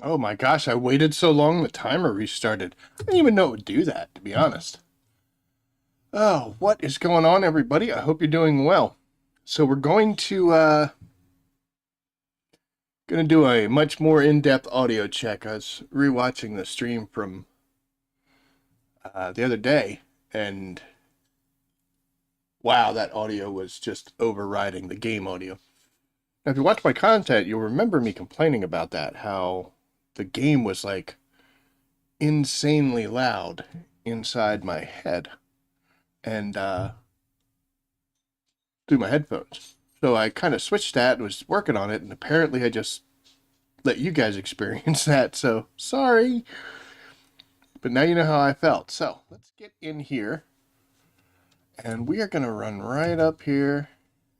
Oh my gosh, I waited so long the timer restarted. I didn't even know it would do that, to be honest. Oh, what is going on, everybody? I hope you're doing well. So we're going to do a much more in-depth audio check. I was rewatching the stream from the other day, and wow, that audio was just overriding the game audio. Now, if you watch my content, you'll remember me complaining about that, how the game was like insanely loud inside my head and through my headphones. So I kind of switched that and was working on it, and apparently I just let you guys experience that. So sorry, but now you know how I felt. So let's get in here, and we are going to run right up here,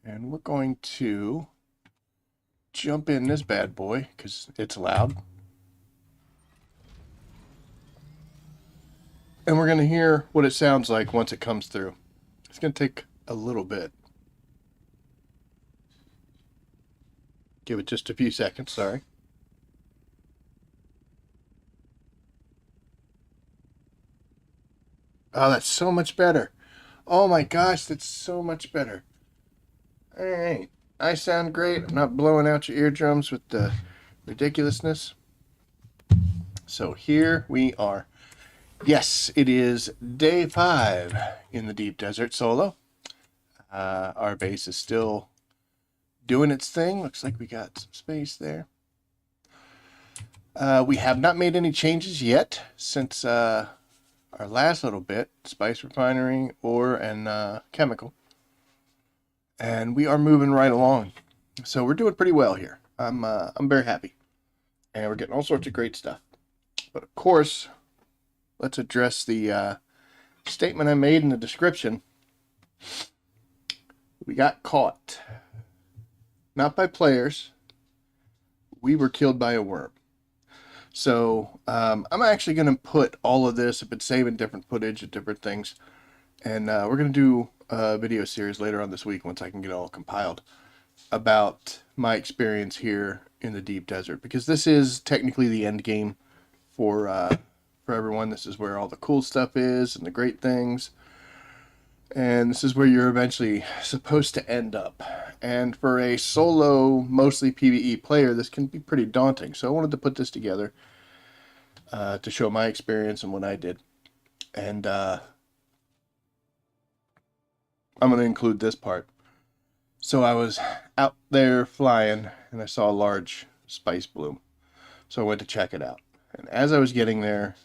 and we're going to jump in this bad boy because it's loud. And we're going to hear what it sounds like once it comes through. It's going to take a little bit. Give it just a few seconds, sorry. Oh, that's so much better. Oh my gosh, that's so much better. All right. I sound great. I'm not blowing out your eardrums with the ridiculousness. So here we are. Yes, it is day 5 in the deep desert solo. Our base is still doing its thing. Looks like we got some space there. We have not made any changes yet since our last little bit, spice refinery, ore, and chemical. And we are moving right along. So we're doing pretty well here. I'm very happy. And we're getting all sorts of great stuff. But of course, let's address the statement I made in the description. We got caught. Not by players. We were killed by a worm. So I'm actually going to put all of this. I've been saving different footage of different things. And we're going to do a video series later on this week once I can get it all compiled about my experience here in the deep desert. Because this is technically the end game for everyone. This is where all the cool stuff is and the great things. And this is where you're eventually supposed to end up. And for a solo, mostly PvE player, this can be pretty daunting. So I wanted to put this together to show my experience and what I did. And I'm going to include this part. So I was out there flying, and I saw a large spice bloom. So I went to check it out. And as I was getting there,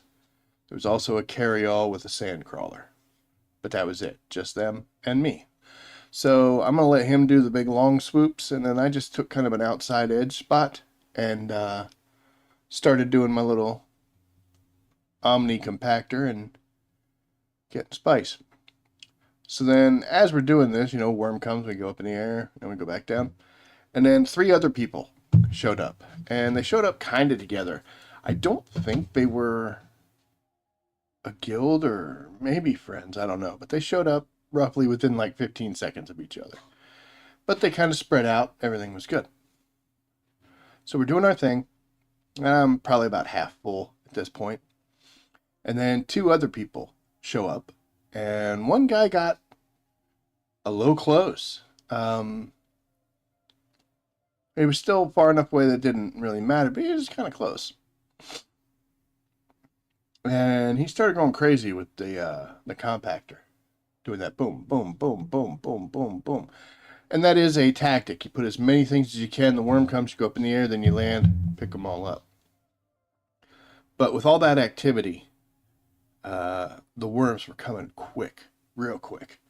there was also a carryall with a sand crawler. But that was it. Just them and me. So I'm going to let him do the big long swoops, and then I just took kind of an outside edge spot and started doing my little Omni compactor and getting spice. So then as we're doing this, worm comes, we go up in the air, and we go back down. And then 3 other people showed up, and they showed up kind of together. I don't think they were a guild or maybe friends, I don't know, but they showed up roughly within like 15 seconds of each other. But they kind of spread out. Everything was good. So we're doing our thing. I'm probably about half full at this point. And then 2 other people show up, and one guy got a little close. He was still far enough away that it didn't really matter, but he was kind of close. And he started going crazy with the compactor, doing that boom, boom, boom, boom, boom, boom, boom. And that is a tactic. You put as many things as you can. The worm comes, you go up in the air, then you land, pick them all up. But with all that activity, the worms were coming quick, real quick.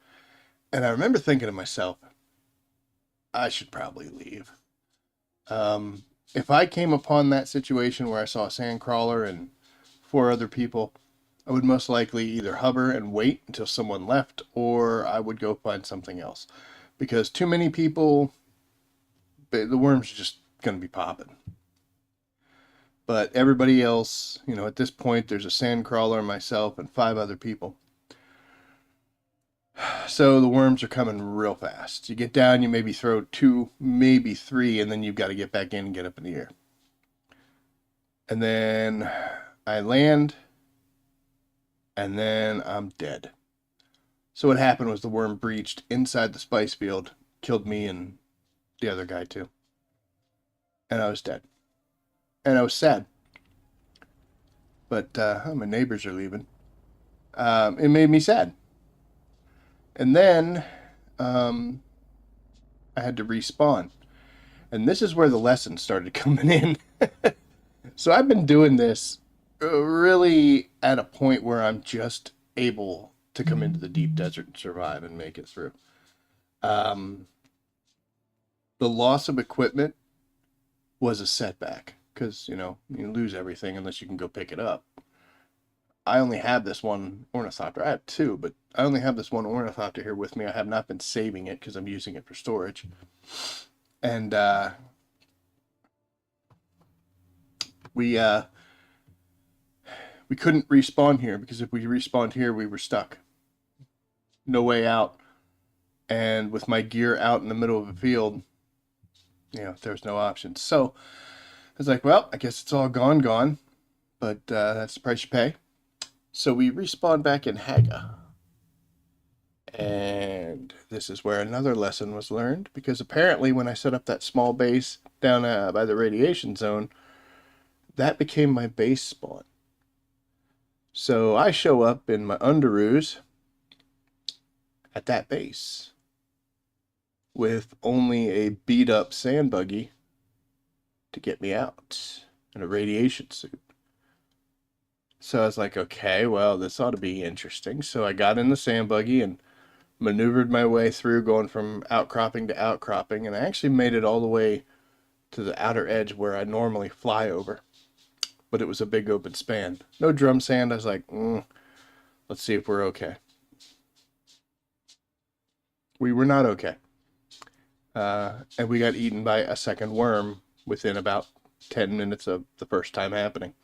And I remember thinking to myself, I should probably leave. If I came upon that situation where I saw a sandcrawler and 4 other people, I would most likely either hover and wait until someone left, or I would go find something else. Because too many people, the worms are just going to be popping. But everybody else, at this point, there's a sandcrawler, myself, and 5 other people. So the worms are coming real fast. You get down, you maybe throw 2, maybe 3, and then you've got to get back in and get up in the air. And then I land, and then I'm dead. So what happened was the worm breached inside the spice field, killed me and the other guy too. And I was dead. And I was sad. But my neighbors are leaving. It made me sad. And then um, I had to respawn. And this is where the lessons started coming in. So I've been doing this really at a point where I'm just able to come into the deep desert and survive and make it through. Um, the loss of equipment was a setback because, you lose everything unless you can go pick it up. I only have this one ornithopter. I have two, but I only have this one ornithopter here with me. I have not been saving it because I'm using it for storage. And we couldn't respawn here because if we respawned here, we were stuck. No way out. And with my gear out in the middle of a field, there was no option. So I was like, well, I guess it's all gone. But that's the price you pay. So we respawned back in Haga. And this is where another lesson was learned, because apparently when I set up that small base down by the radiation zone, that became my base spawn. So I show up in my underoos at that base with only a beat up sand buggy to get me out and a radiation suit. So I was like, okay, well, this ought to be interesting. So I got in the sand buggy and maneuvered my way through, going from outcropping to outcropping, and I actually made it all the way to the outer edge where I normally fly over. But it was a big open span. No drum sand. I was like, let's see if we're okay. We were not okay. And we got eaten by a second worm within about 10 minutes of the first time happening.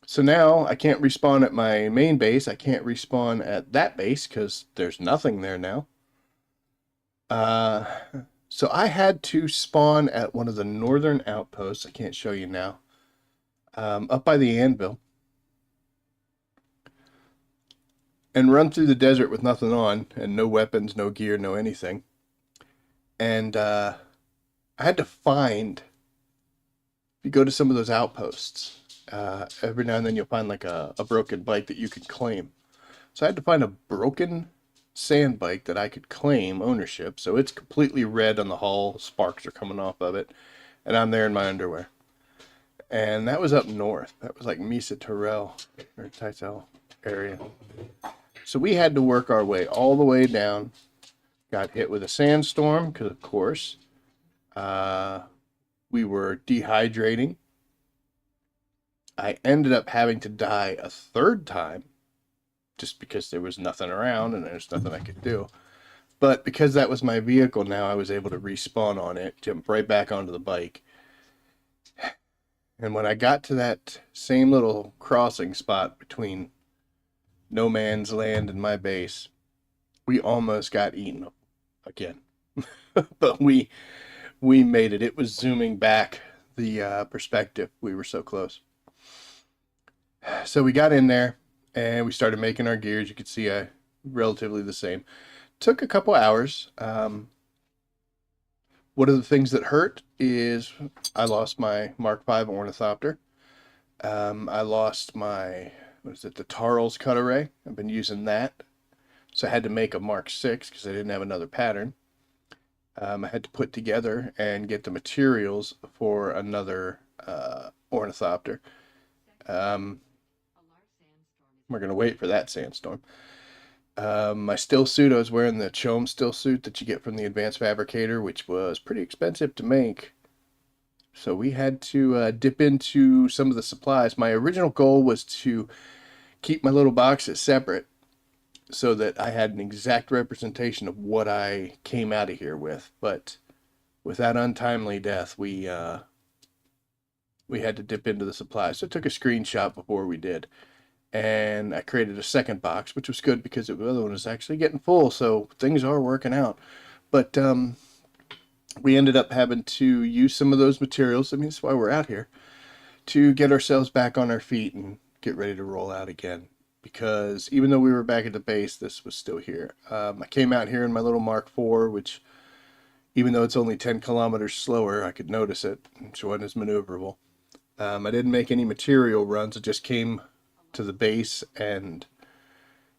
So now I can't respawn at my main base. I can't respawn at that base because there's nothing there now. So I had to spawn at one of the northern outposts. I can't show you now. Up by the anvil. And run through the desert with nothing on and no weapons, no gear, no anything. And I had to find, if you go to some of those outposts, every now and then you'll find like a broken bike that you could claim. So I had to find a broken sand bike that I could claim ownership. So it's completely red on the hull, sparks are coming off of it, and I'm there in my underwear. And that was up north. That was like Mesa Terrell or Titel area. So we had to work our way all the way down. Got hit with a sandstorm because, of course, we were dehydrating. I ended up having to die a third time just because there was nothing around and there's nothing I could do. But because that was my vehicle now, I was able to respawn on it, jump right back onto the bike. And when I got to that same little crossing spot between no man's land and my base, we almost got eaten again. But we made it. It was zooming back the perspective. We were so close. So we got in there and we started making our gears. You could see relatively the same. Took a couple hours. One of the things that hurt is I lost my Mark V ornithopter. I lost my, the Tarls cut array. I've been using that. So I had to make a Mark VI because I didn't have another pattern. I had to put together and get the materials for another ornithopter. We're going to wait for that sandstorm. My still suit, I was wearing the Chom still suit that you get from the Advanced Fabricator, which was pretty expensive to make. So we had to dip into some of the supplies. My original goal was to keep my little boxes separate so that I had an exact representation of what I came out of here with. But with that untimely death, we had to dip into the supplies. So I took a screenshot before we did. And I created a second box, which was good because the other one was actually getting full. So things are working out. But we ended up having to use some of those materials. I mean, that's why we're out here, to get ourselves back on our feet and get ready to roll out again. Because even though we were back at the base, this was still here. I came out here in my little Mark IV, which, even though it's only 10 kilometers slower, I could notice it. So it was maneuverable. I didn't make any material runs. I just came to the base and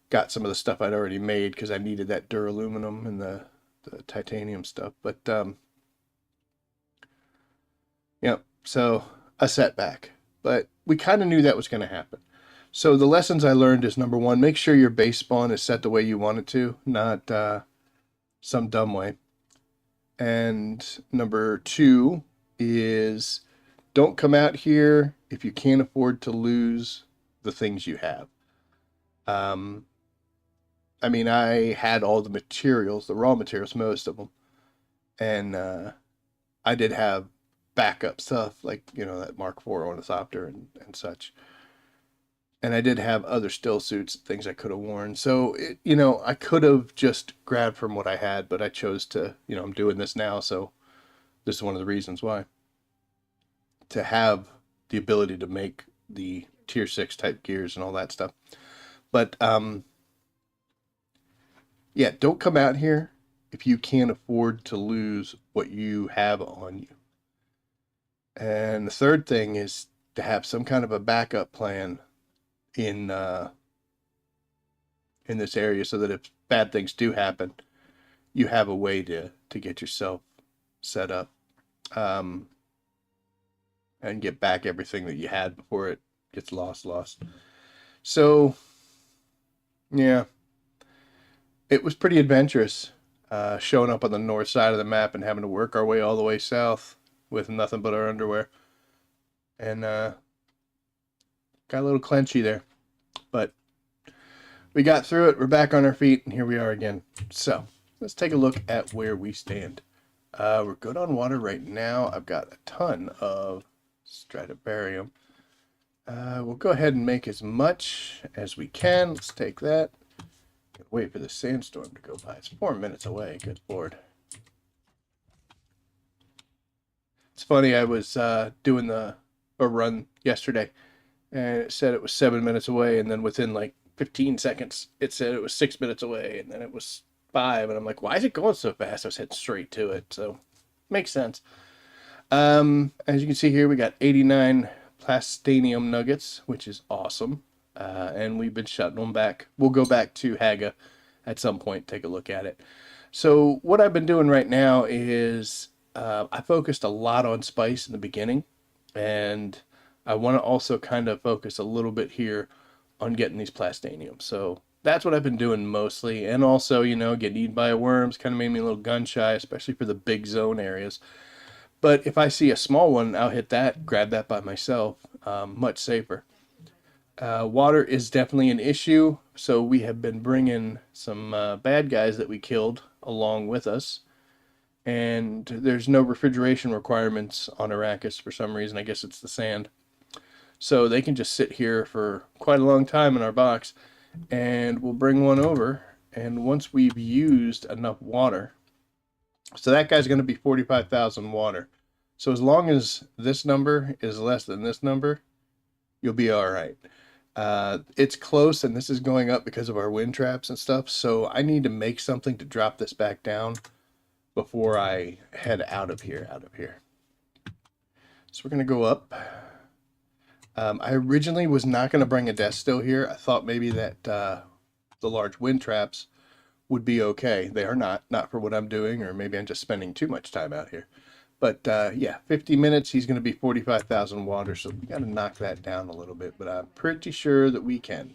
got some of the stuff I'd already made because I needed that duraluminum and the titanium stuff. But yeah, so a setback. But we kind of knew that was going to happen. So the lessons I learned is, number one, make sure your base spawn is set the way you want it to, not some dumb way. And number two is, don't come out here if you can't afford to lose the things you have. I mean, I had all the materials, the raw materials, most of them, and I did have backup stuff like, you know, that Mark IV ornithopter and such. And I did have other still suits, things I could have worn. So, you know, I could have just grabbed from what I had, but I chose to, you know, I'm doing this now, so this is one of the reasons why. To have the ability to make the tier 6 type gears and all that stuff. But yeah, don't come out here if you can't afford to lose what you have on you. And the third thing is to have some kind of a backup plan in this area, so that if bad things do happen, you have a way to get yourself set up, and get back everything that you had before it gets lost. So yeah, it was pretty adventurous, showing up on the north side of the map and having to work our way all the way south with nothing but our underwear. And got a little clenchy there. But we got through it. We're back on our feet, and here we are again. So let's take a look at where we stand. We're good on water right now. I've got a ton of Stradivarium. We'll go ahead and make as much as we can. Let's take that. Wait for the sandstorm to go by. It's 4 minutes away. Good Lord. It's funny, I was doing a run yesterday, and it said it was 7 minutes away, and then within like 15 seconds, it said it was 6 minutes away, and then it was 5, and I'm like, why is it going so fast? I was heading straight to it, so makes sense. As you can see here, we got 89 plastanium nuggets, which is awesome, and we've been shutting them back. We'll go back to Haga at some point, take a look at it. So what I've been doing right now is I focused a lot on spice in the beginning, and I want to also kind of focus a little bit here on getting these plastanium. So that's what I've been doing mostly, and also, you know, getting eaten by worms kind of made me a little gun shy, especially for the big zone areas. But if I see a small one, I'll hit that, grab that by myself, much safer. Water is definitely an issue, so we have been bringing some bad guys that we killed along with us. And there's no refrigeration requirements on Arrakis for some reason. I guess it's the sand. So they can just sit here for quite a long time in our box, and we'll bring one over. And once we've used enough water, so that guy's going to be 45,000 water. So as long as this number is less than this number, you'll be all right. It's close, and this is going up because of our wind traps and stuff. So I need to make something to drop this back down before I head out of here. So we're going to go up. I originally was not going to bring a death still here. I thought maybe that the large wind traps would be okay. They are not for what I'm doing, or maybe I'm just spending too much time out here. But yeah, 50 minutes, he's going to be 45,000 water, so we got to knock that down a little bit, but I'm pretty sure that we can.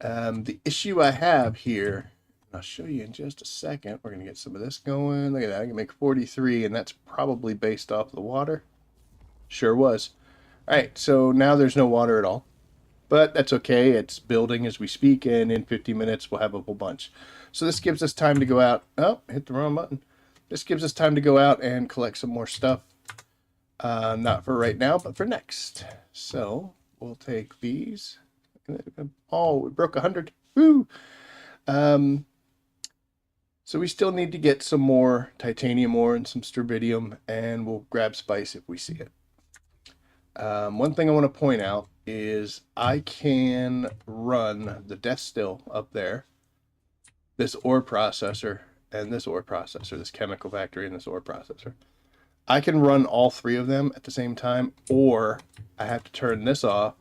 The issue I have here, I'll show you in just a second. We're going to get some of this going. Look at that. I can make 43, and that's probably based off the water. Sure was. All right, so now there's no water at all. But that's okay. It's building as we speak, and in 50 minutes, we'll have a whole bunch. So this gives us time to go out. Oh, hit the wrong button. This gives us time to go out and collect some more stuff. Not for right now, but for next. So we'll take these. Oh, we broke 100. Woo! So we still need to get some more titanium ore and some strontium, and we'll grab spice if we see it. One thing I want to point out is I can run the death still up there, this ore processor, and this ore processor, this chemical factory and this ore processor. I can run all three of them at the same time, or I have to turn this off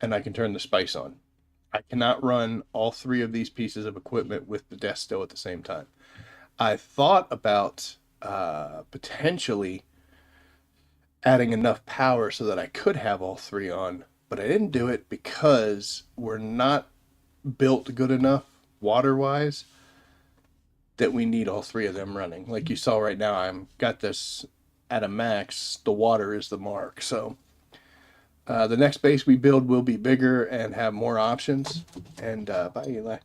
and I can turn the spice on. I cannot run all three of these pieces of equipment with the death still at the same time. I thought about potentially adding enough power so that I could have all three on, but I didn't do it because we're not built good enough water wise that we need all three of them running. Like you saw right now, I'm got this at a max. The water is the mark. So the next base we build will be bigger and have more options. And bye Eli.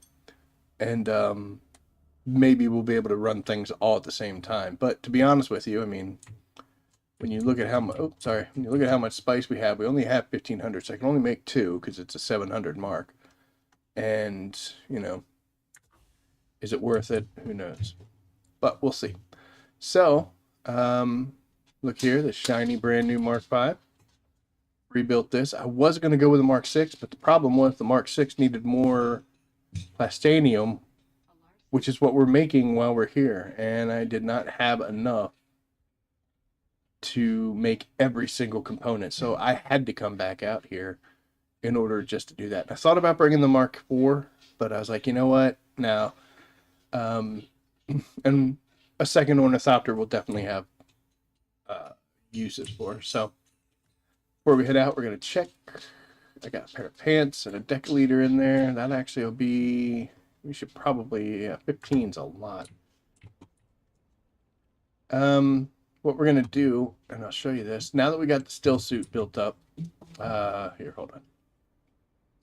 And maybe we'll be able to run things all at the same time. But to be honest with you, I mean, when you look at how much, when you look at how much spice we only have 1,500, so I can only make two because it's a 700 mark. And you know, is it worth it? Who knows? But we'll see. So, look here, the shiny brand new Mark V. Rebuilt this. I was going to go with a Mark 6, but the problem was the Mark 6 needed more plastanium, which is what we're making while we're here, and I did not have enough to make every single component, so I had to come back out here in order just to do that. I thought about bringing the Mark 4, but I was like, you know what? No. And a second ornithopter will definitely have uses for. So before we head out, we're going to check. I got a pair of pants and a deciliter in there. That actually will be, we should probably, 15's a lot. What we're going to do, and I'll show you this, now that we got the still suit built up, here, hold on.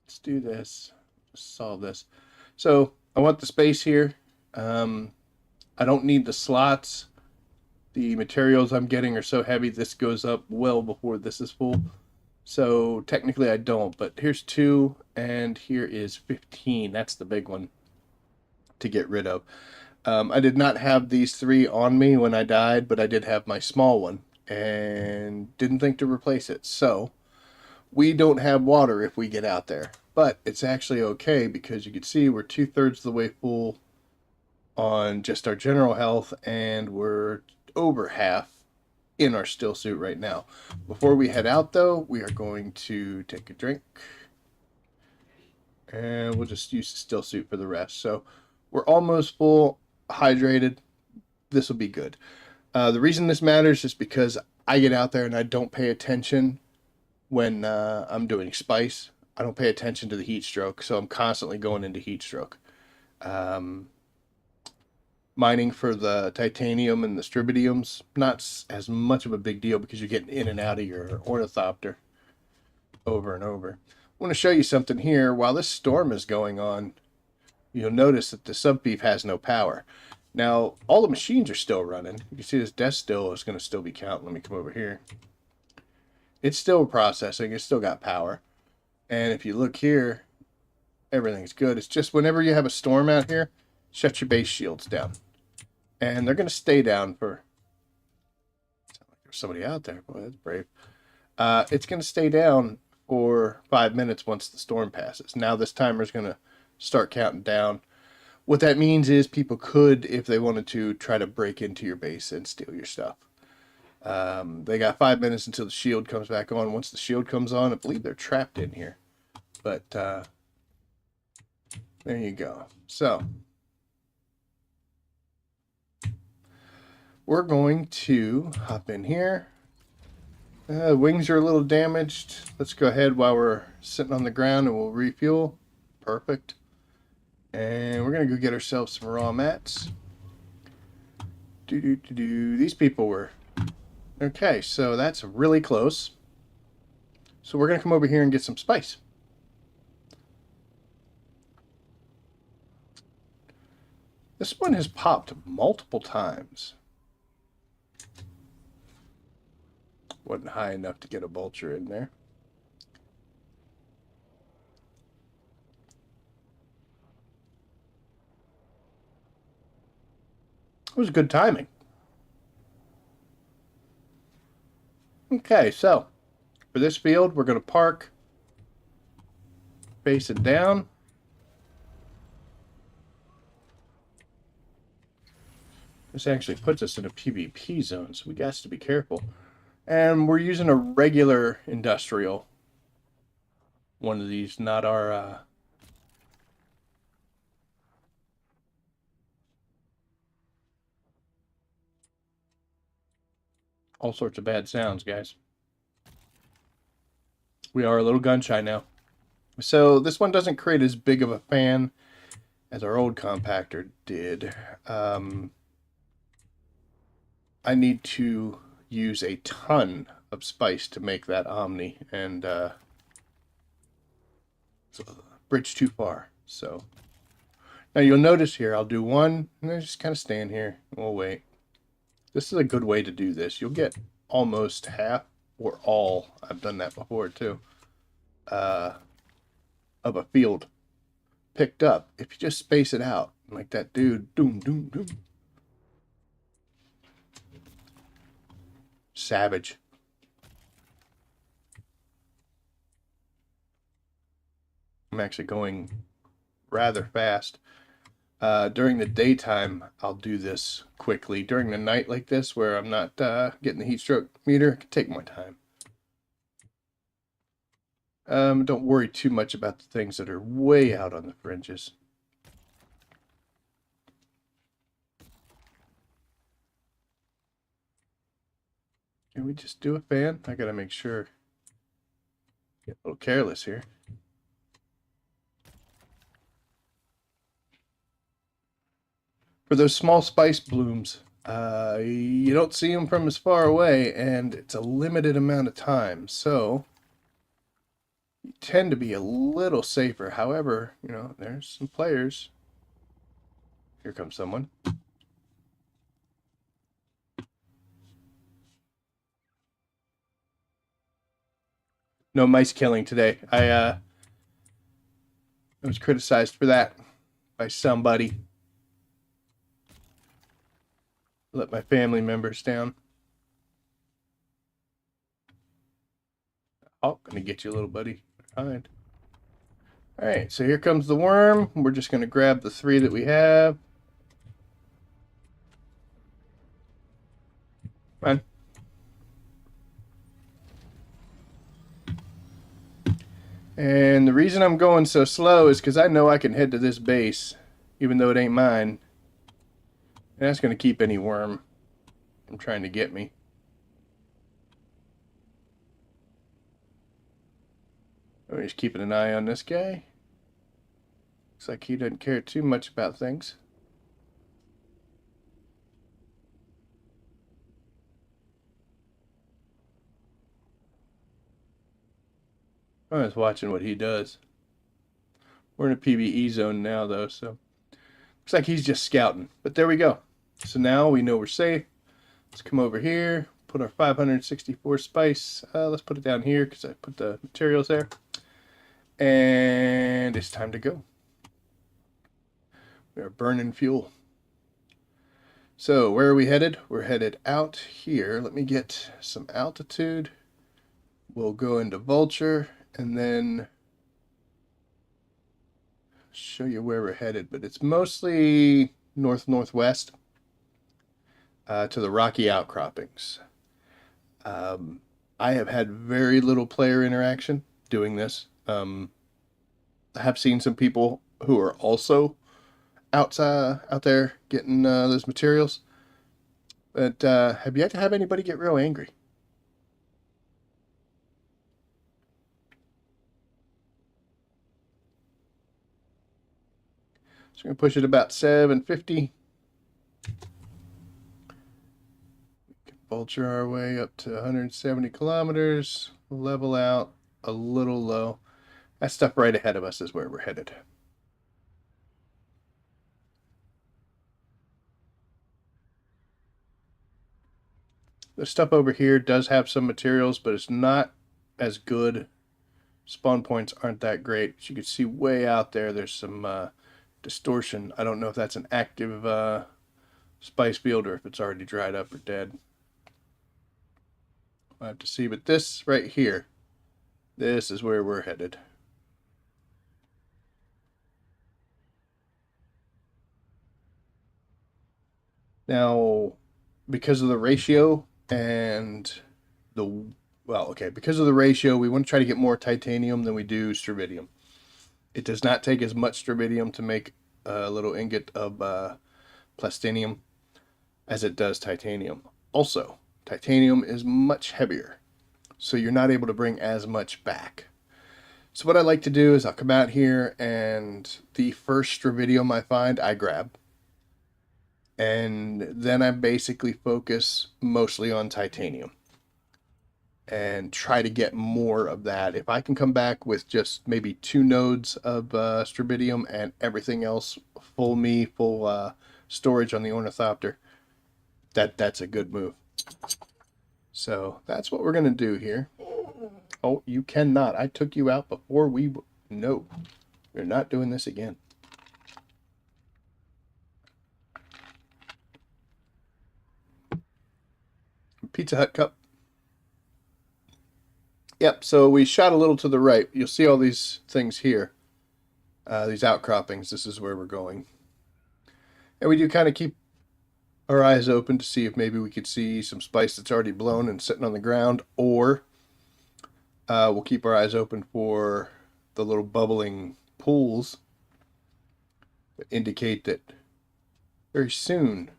Let's do this, solve this. So I want the space here. I don't need the slots. The materials I'm getting are so heavy, this goes up well before this is full. So technically I don't, but here's 2 and here is 15. That's the big one to get rid of. I did not have these 3 on me when I died, but I did have my small one and didn't think to replace it. So we don't have water if we get out there, but it's actually okay because you can see we're 2/3 of the way full on just our general health, and we're over half in our still suit right now. Before we head out though, we are going to take a drink and we'll just use the still suit for the rest. So we're almost full, hydrated. This will be good. The reason this matters is because I get out there and I don't pay attention when I'm doing spice. I don't pay attention to the heat stroke, so I'm constantly going into heat stroke. Mining for the titanium and the strontium's not as much of a big deal because you're getting in and out of your ornithopter over and over. I want to show you something here. While this storm is going on, you'll notice that the subbeef has no power. Now, all the machines are still running. You can see this death still is going to still be counting. Let me come over here. It's still processing. It's still got power. And if you look here, everything's good. It's just whenever you have a storm out here, shut your base shields down. And they're going to stay down for... Sound like there's somebody out there. Boy, that's brave. It's going to stay down for 5 minutes once the storm passes. Now this timer is going to start counting down. What that means is people could, if they wanted to, try to break into your base and steal your stuff. They got 5 minutes until the shield comes back on. Once the shield comes on, I believe they're trapped in here. But there you go. So we're going to hop in here. Wings are a little damaged. Let's go ahead while we're sitting on the ground and we'll refuel. Perfect. And we're going to go get ourselves some raw mats. These people were... Okay, so that's really close. So we're going to come over here and get some spice. This one has popped multiple times. Wasn't high enough to get a vulture in there. It was good timing. Okay, so for this field, we're going to park facing down. This actually puts us in a PvP zone, so we got to be careful. And we're using a regular industrial. One of these, not our... all sorts of bad sounds, guys. We are a little gun shy now. So this one doesn't create as big of a fan as our old compactor did. I need to use a ton of spice to make that Omni, and it's a bridge too far. So now you'll notice here, I'll do one, and then just kind of stand here. We'll wait. This is a good way to do this. You'll get almost half or all. I've done that before too. Of a field picked up if you just space it out like that dude. Doom, doom, doom. Savage. I'm actually going rather fast. During the daytime, I'll do this quickly. During the night like this, where I'm not getting the heat stroke meter, I can take my time. Don't worry too much about the things that are way out on the fringes. Can we just do a fan? I gotta make sure. Get a little careless here. For those small spice blooms, you don't see them from as far away, and it's a limited amount of time, so you tend to be a little safer. However, you know, there's some players. Here comes someone. No mice killing today. I was criticized for that by somebody. Let my family members down. Oh, gonna get you, little buddy. Hide. All right, so here comes the worm. We're just gonna grab the 3 that we have. Come on. And the reason I'm going so slow is because I know I can head to this base, even though it ain't mine. And that's going to keep any worm from trying to get me. I'm just keeping an eye on this guy. Looks like he doesn't care too much about things. I'm just watching what he does. We're in a PvE zone now, though, so looks like he's just scouting. But there we go. So now we know we're safe. Let's come over here, put our 564 spice. Let's put it down here because I put the materials there. And it's time to go. We are burning fuel. So where are we headed? We're headed out here. Let me get some altitude. We'll go into Vulture and then show you where we're headed, but it's mostly northwest to the rocky outcroppings. I have had very little player interaction doing this. I have seen some people who are also out there getting those materials, but have yet to have anybody get real angry. So we're going to push it about 750. Vulture our way up to 170 kilometers. Level out a little low. That stuff right ahead of us is where we're headed. The stuff over here does have some materials, but it's not as good. Spawn points aren't that great. As you can see way out there, there's some distortion. I don't know if that's an active spice field or if it's already dried up or dead. I'll have to see. But this right here, this is where we're headed. Now, because of the ratio and the, well, okay, because of the ratio, we want to try to get more titanium than we do strontium. It does not take as much strontium to make a little ingot of plastinium as it does titanium. Also, titanium is much heavier, so you're not able to bring as much back. So what I like to do is I'll come out here and the first strontium I find, I grab. And then I basically focus mostly on titanium and try to get more of that. If I can come back with just maybe 2 nodes of strontium and everything else full storage on the ornithopter, that's a good move. So that's what we're going to do here. Oh, you cannot. I took you out before we... No, you're not doing this again. Pizza Hut cup. Yep, so we shot a little to the right. You'll see all these things here. These outcroppings. This is where we're going. And we do kind of keep our eyes open to see if maybe we could see some spice that's already blown and sitting on the ground, or we'll keep our eyes open for the little bubbling pools that indicate that very soon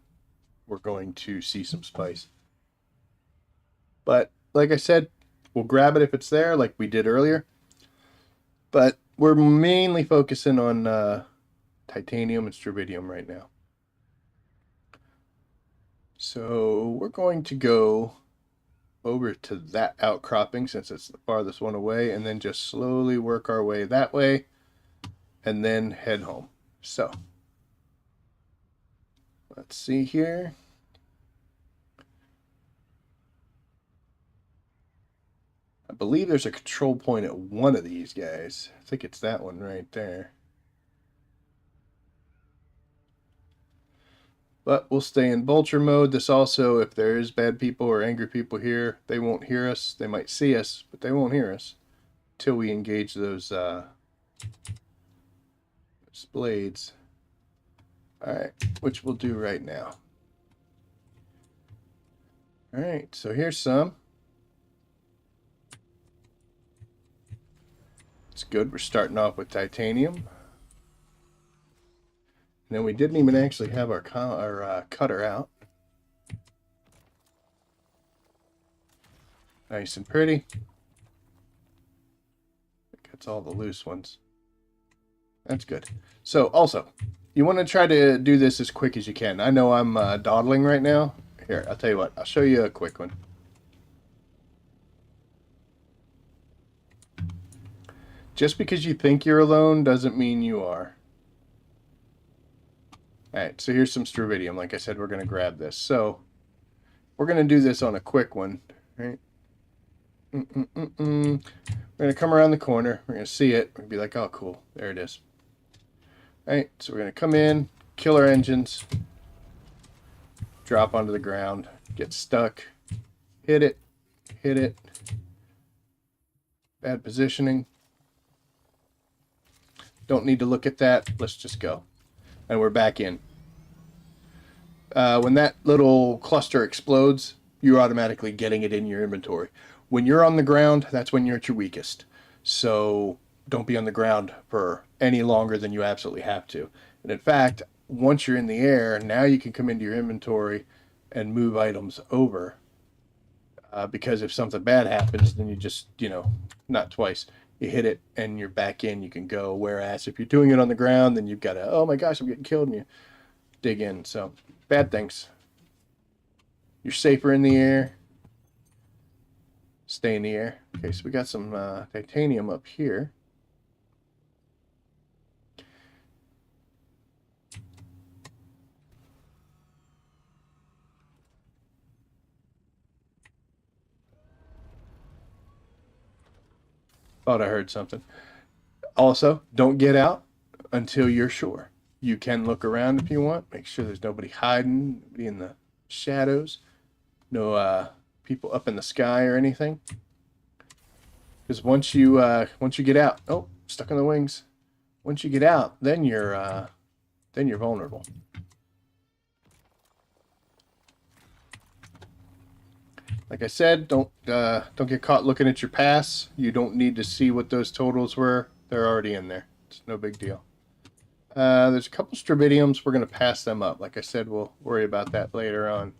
we're going to see some spice. But like I said, we'll grab it if it's there, like we did earlier. But we're mainly focusing on titanium and strontium right now. So we're going to go over to that outcropping since it's the farthest one away, and then just slowly work our way that way and then head home. So let's see here. I believe there's a control point at one of these guys. I think it's that one right there. But we'll stay in vulture mode. This also, if there is bad people or angry people here, they won't hear us. They might see us, but they won't hear us until we engage those blades. Alright, which we'll do right now. Alright, so here's some. It's good. We're starting off with titanium. And then we didn't even actually have our cutter out. Nice and pretty. That's all the loose ones. That's good. So also, you want to try to do this as quick as you can. I know I'm dawdling right now. Here, I'll tell you what. I'll show you a quick one. Just because you think you're alone doesn't mean you are. Alright, so here's some strontium. Like I said, we're going to grab this. So, we're going to do this on a quick one. Right? We're going to come around the corner. We're going to see it. We're going to be like, oh, cool. There it is. Alright, so we're going to come in, kill our engines, drop onto the ground, get stuck, hit it, bad positioning. Don't need to look at that. Let's just go. And we're back in. When that little cluster explodes, you're automatically getting it in your inventory. When you're on the ground, that's when you're at your weakest. So don't be on the ground for any longer than you absolutely have to. And in fact, once you're in the air, now you can come into your inventory and move items over. Because if something bad happens, then you just, not twice. You hit it and you're back in, you can go. Whereas if you're doing it on the ground, then you've got to, oh my gosh, I'm getting killed, and you dig in. So, bad things. You're safer in the air. Stay in the air. Okay, so we got some titanium up here. Thought I heard something. Also, don't get out until you're sure. You can look around if you want. Make sure there's nobody hiding, nobody in the shadows. No people up in the sky or anything. Because once you get out, oh, stuck in the wings. Once you get out, then you're vulnerable. Like I said, don't get caught looking at your pass. You don't need to see what those totals were. They're already in there. It's no big deal. There's a couple strabidiums. We're going to pass them up. Like I said, we'll worry about that later on.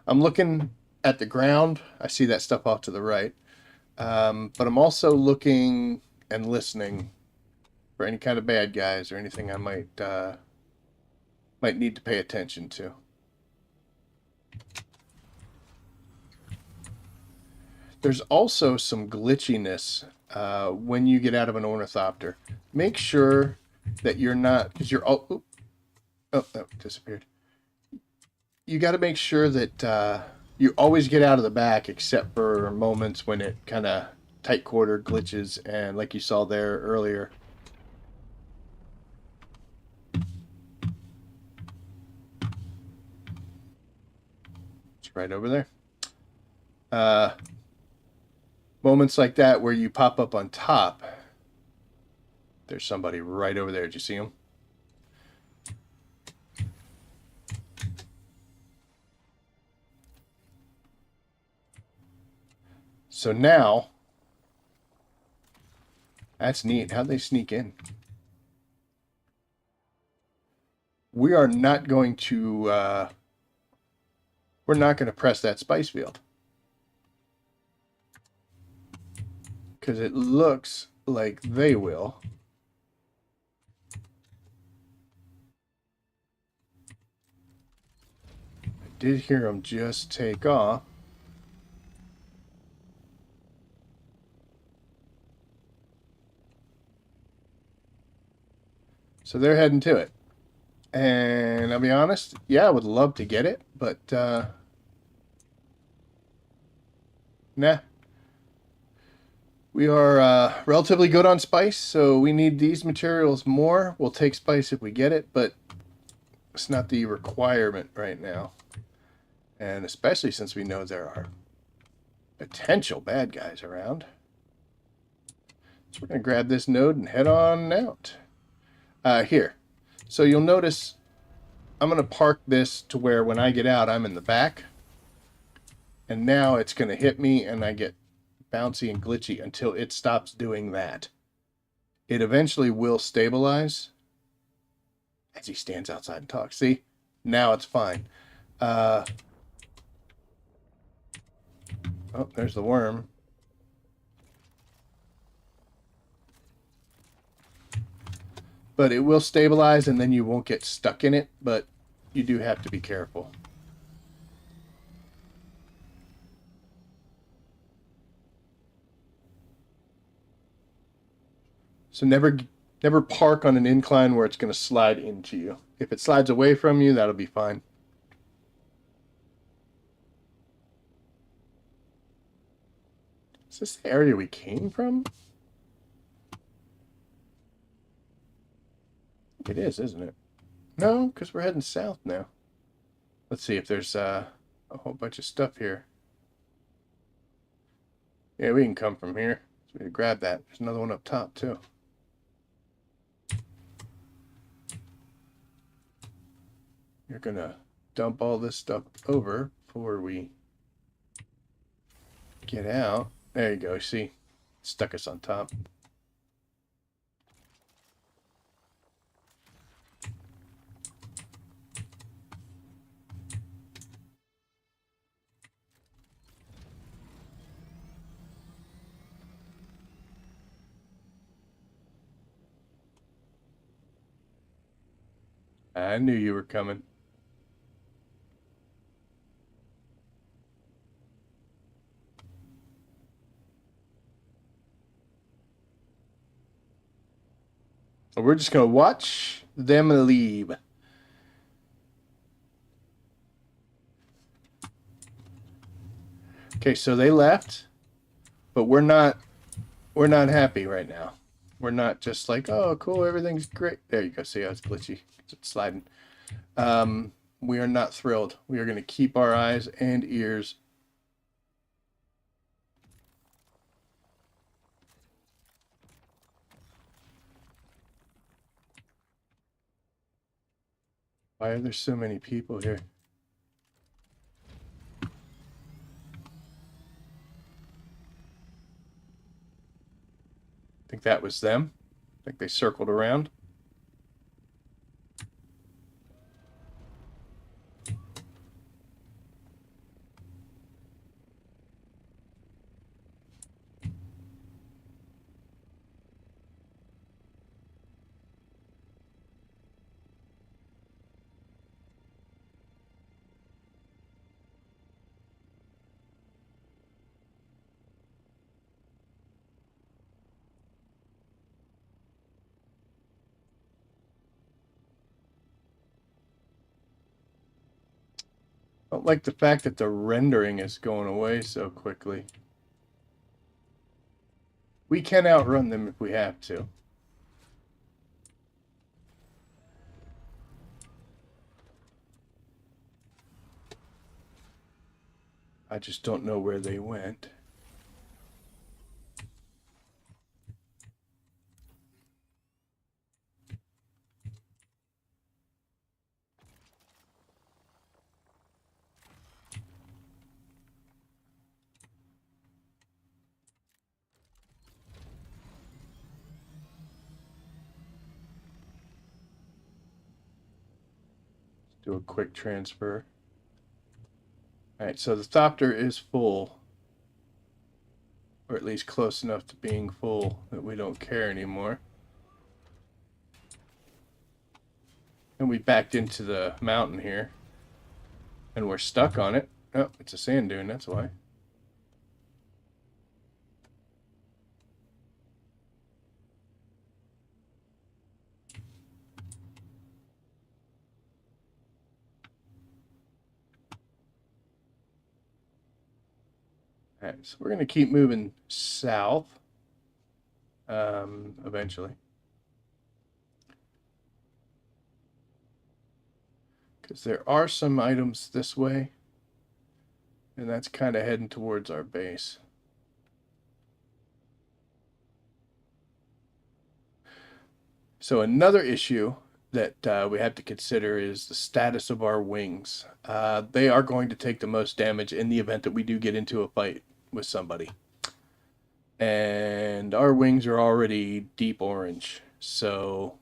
I'm looking at the ground. I see that stuff off to the right. But I'm also looking and listening for any kind of bad guys or anything I might need to pay attention to. There's also some glitchiness when you get out of an ornithopter. Make sure that you're not, because you're all, oh, disappeared. You got to make sure that you always get out of the back, except for moments when it kind of tight quarter glitches, and like you saw there earlier. It's right over there. Moments like that where you pop up on top. There's somebody right over there. Did you see him? So now, that's neat. How'd they sneak in? We are not going to, we're not going to press that spice field. Because it looks like they will. I did hear them just take off. So they're heading to it. And I'll be honest, yeah, I would love to get it, but nah. We are relatively good on spice, so we need these materials more. We'll take spice if we get it, but it's not the requirement right now. And especially since we know there are potential bad guys around. So we're going to grab this node and head on out. Here. So you'll notice I'm going to park this to where when I get out, I'm in the back. And now it's going to hit me and I get bouncy and glitchy until it stops doing that. It eventually will stabilize as he stands outside and talks. See? Now it's fine. Oh, there's the worm. But it will stabilize and then you won't get stuck in it, but you do have to be careful. So never park on an incline where it's going to slide into you. If it slides away from you, that'll be fine. Is this the area we came from? It is, isn't it? No, because we're heading south now. Let's see if there's a whole bunch of stuff here. Yeah, we can come from here. So we can grab that. There's another one up top, too. You're going to dump all this stuff over before we get out. There you go. See? Stuck us on top. I knew you were coming. So we're just going to watch them leave. Okay, so they left, but we're not happy right now. We're not just like, oh, cool, everything's great. There you go. See how it's glitchy? It's sliding. We are not thrilled. We are going to keep our eyes and ears. Why are there so many people here? Think that was them? Think they circled around? I don't like the fact that the rendering is going away so quickly. We can outrun them if we have to. I just don't know where they went. Do a quick transfer. All right, so the Thopter is full, or at least close enough to being full that we don't care anymore. And we backed into the mountain here, and we're stuck on it. Oh, it's a sand dune, that's why. All right, so we're going to keep moving south eventually. Because there are some items this way, and that's kind of heading towards our base. So another issue that we have to consider is the status of our wings. They are going to take the most damage in the event that we do get into a fight with somebody. And our wings are already deep orange, so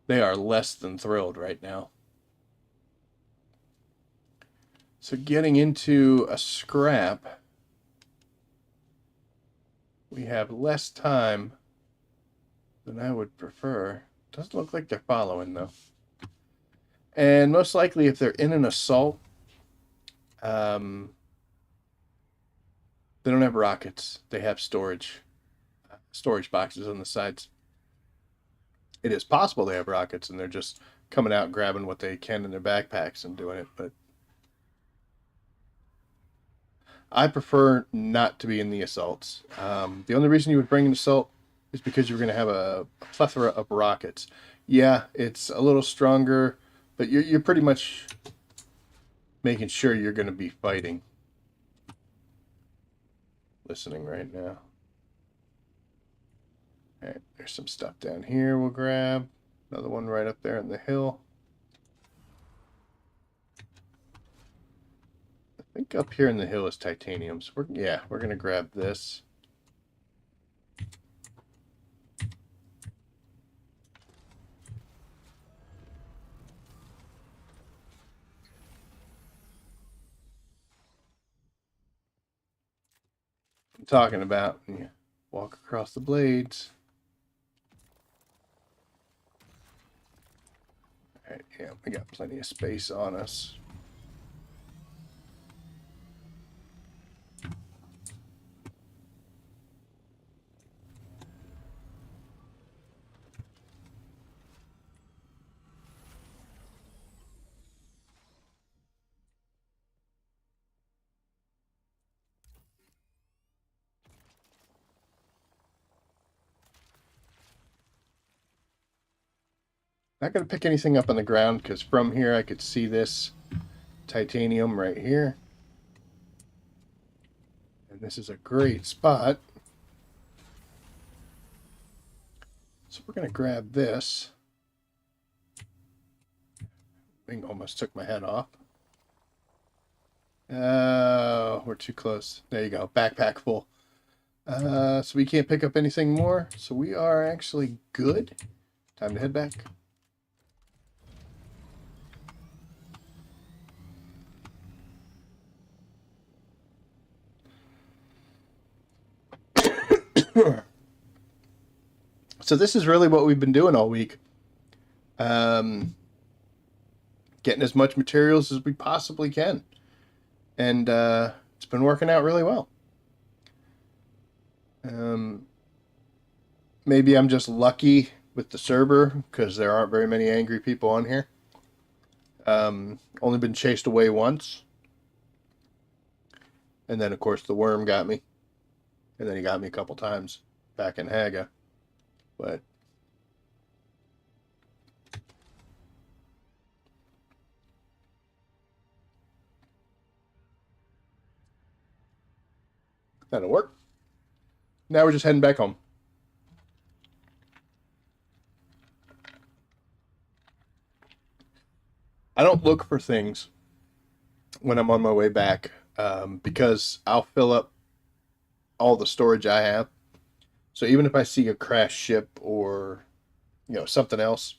they are less than thrilled right now. So getting into a scrap, we have less time than I would prefer. Doesn't look like they're following, though. And most likely, if they're in an assault, they don't have rockets. They have storage boxes on the sides. It is possible they have rockets, and they're just coming out, grabbing what they can in their backpacks and doing it, but I prefer not to be in the assaults. The only reason you would bring an assault is because you're going to have a plethora of rockets. Yeah, it's a little stronger, but you're pretty much making sure you're going to be fighting. Listening right now. All right, there's some stuff down here we'll grab. Another one right up there in the hill. I think up here in the hill is titanium. So we're going to grab this. I'm talking about when you walk across the blades. All right, yeah, we got plenty of space on us. Not going to pick anything up on the ground because from here I could see this titanium right here. And this is a great spot. So we're going to grab this. Thing almost took my head off. We're too close. There you go. Backpack full. So we can't pick up anything more. So we are actually good. Time to head back. So this is really what we've been doing all week. Getting as much materials as we possibly can. And it's been working out really well. Maybe I'm just lucky with the server because there aren't very many angry people on here. Only been chased away once. And then, of course, the worm got me. And then he got me a couple times back in Haga. But that'll work. Now we're just heading back home. I don't look for things when I'm on my way back because I'll fill up all the storage I have. So even if I see a crashed ship or something else,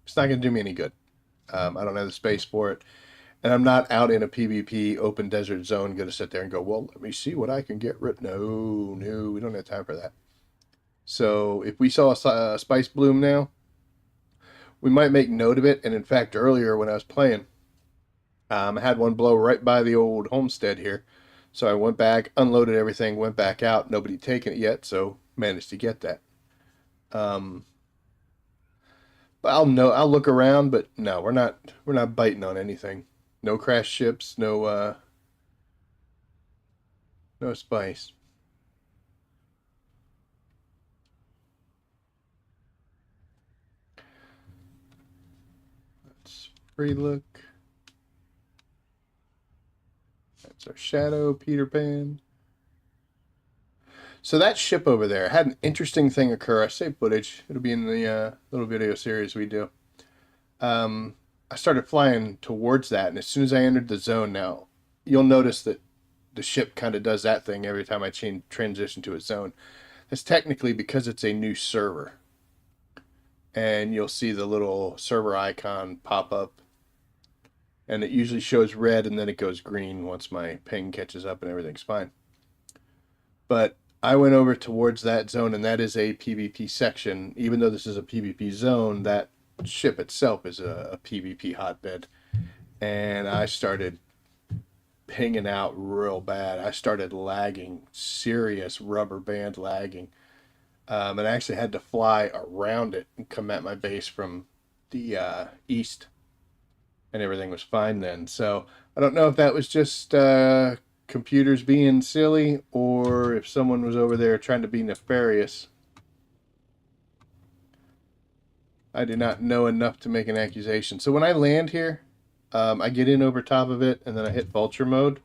it's not going to do me any good. I don't have the space for it, and I'm not out in a PvP open desert zone going to sit there and go, well, let me see what I can get rid. No, we don't have time for that. So if we saw a spice bloom now, we might make note of it. And in fact, earlier when I was playing, I had one blow right by the old homestead here. So I went back, unloaded everything, went back out. Nobody taken it yet, so managed to get that. But I'll look around, but no, we're not biting on anything. No crash ships, no spice. Let's free look. That's our shadow, Peter Pan. So that ship over there had an interesting thing occur. I saved footage. It'll be in the little video series we do. I started flying towards that, and as soon as I entered the zone now, you'll notice that the ship kind of does that thing every time I transition to a zone. It's technically because it's a new server. And you'll see the little server icon pop up. And it usually shows red and then it goes green once my ping catches up and everything's fine. But I went over towards that zone, and that is a PvP section. Even though this is a PvP zone, that ship itself is a PvP hotbed. And I started pinging out real bad. I started lagging, serious rubber band lagging. And I actually had to fly around it and come at my base from the east. And everything was fine then. So I don't know if that was just computers being silly or if someone was over there trying to be nefarious. I do not know enough to make an accusation. So when I land here, I get in over top of it, and then I hit vulture mode,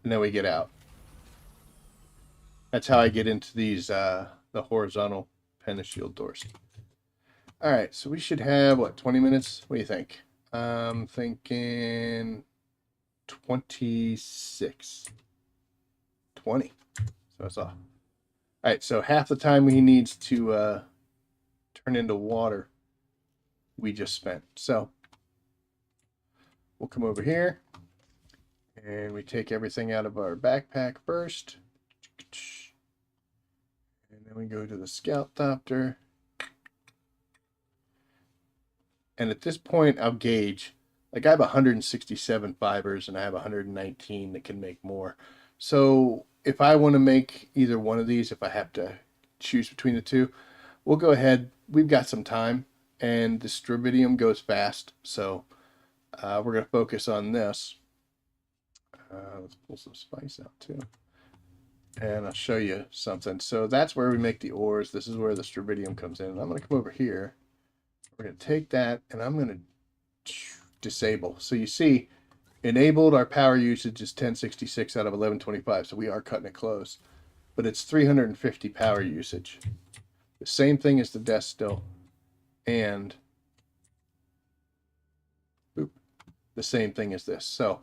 and then we get out. That's how I get into these the horizontal pentashield doors. All right, so we should have, what, 20 minutes? What do you think? I'm thinking 26. 20. So that's all. All right, so half the time he needs to turn into water, we just spent. So we'll come over here, and we take everything out of our backpack first. And then we go to the scout doctor. And at this point, I'll gauge. Like, I have 167 fibers, and I have 119 that can make more. So if I want to make either one of these, if I have to choose between the two, we'll go ahead. We've got some time, and the Stribidium goes fast. So we're going to focus on this. Let's pull some spice out, too. And I'll show you something. So that's where we make the ores. This is where the Stribidium comes in. And I'm going to come over here. we're going to take that and I'm going to disable. So you see, enabled, our power usage is 1066 out of 1125. So we are cutting it close. But it's 350 power usage. The same thing as the desk still. And the same thing as this. So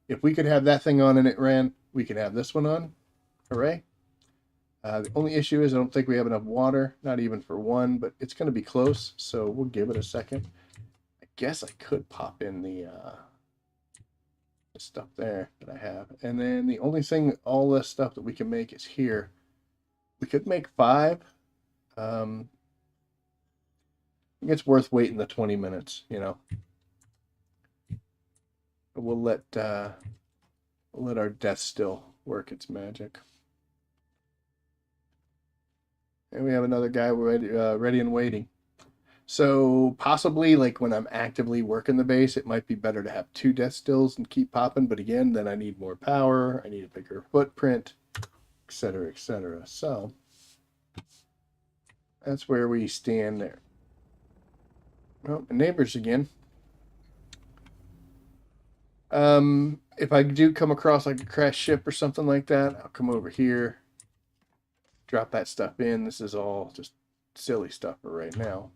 if we could have that thing on and it ran, we could have this one on. Hooray. The only issue is I don't think we have enough water, not even for one, but it's going to be close, so we'll give it a second. I guess I could pop in the stuff there that I have. And then the only thing, all this stuff that we can make is here. We could make 5. I think it's worth waiting the 20 minutes, you know. We'll let our death still work its magic. And we have another guy ready and waiting. So possibly, like when I'm actively working the base, it might be better to have 2 death stills and keep popping. But again, then I need more power. I need a bigger footprint, etc., etc. So that's where we stand there. Well, my neighbors again. If I do come across like a crashed ship or something like that, I'll come over here, drop that stuff in. This is all just silly stuff for right now,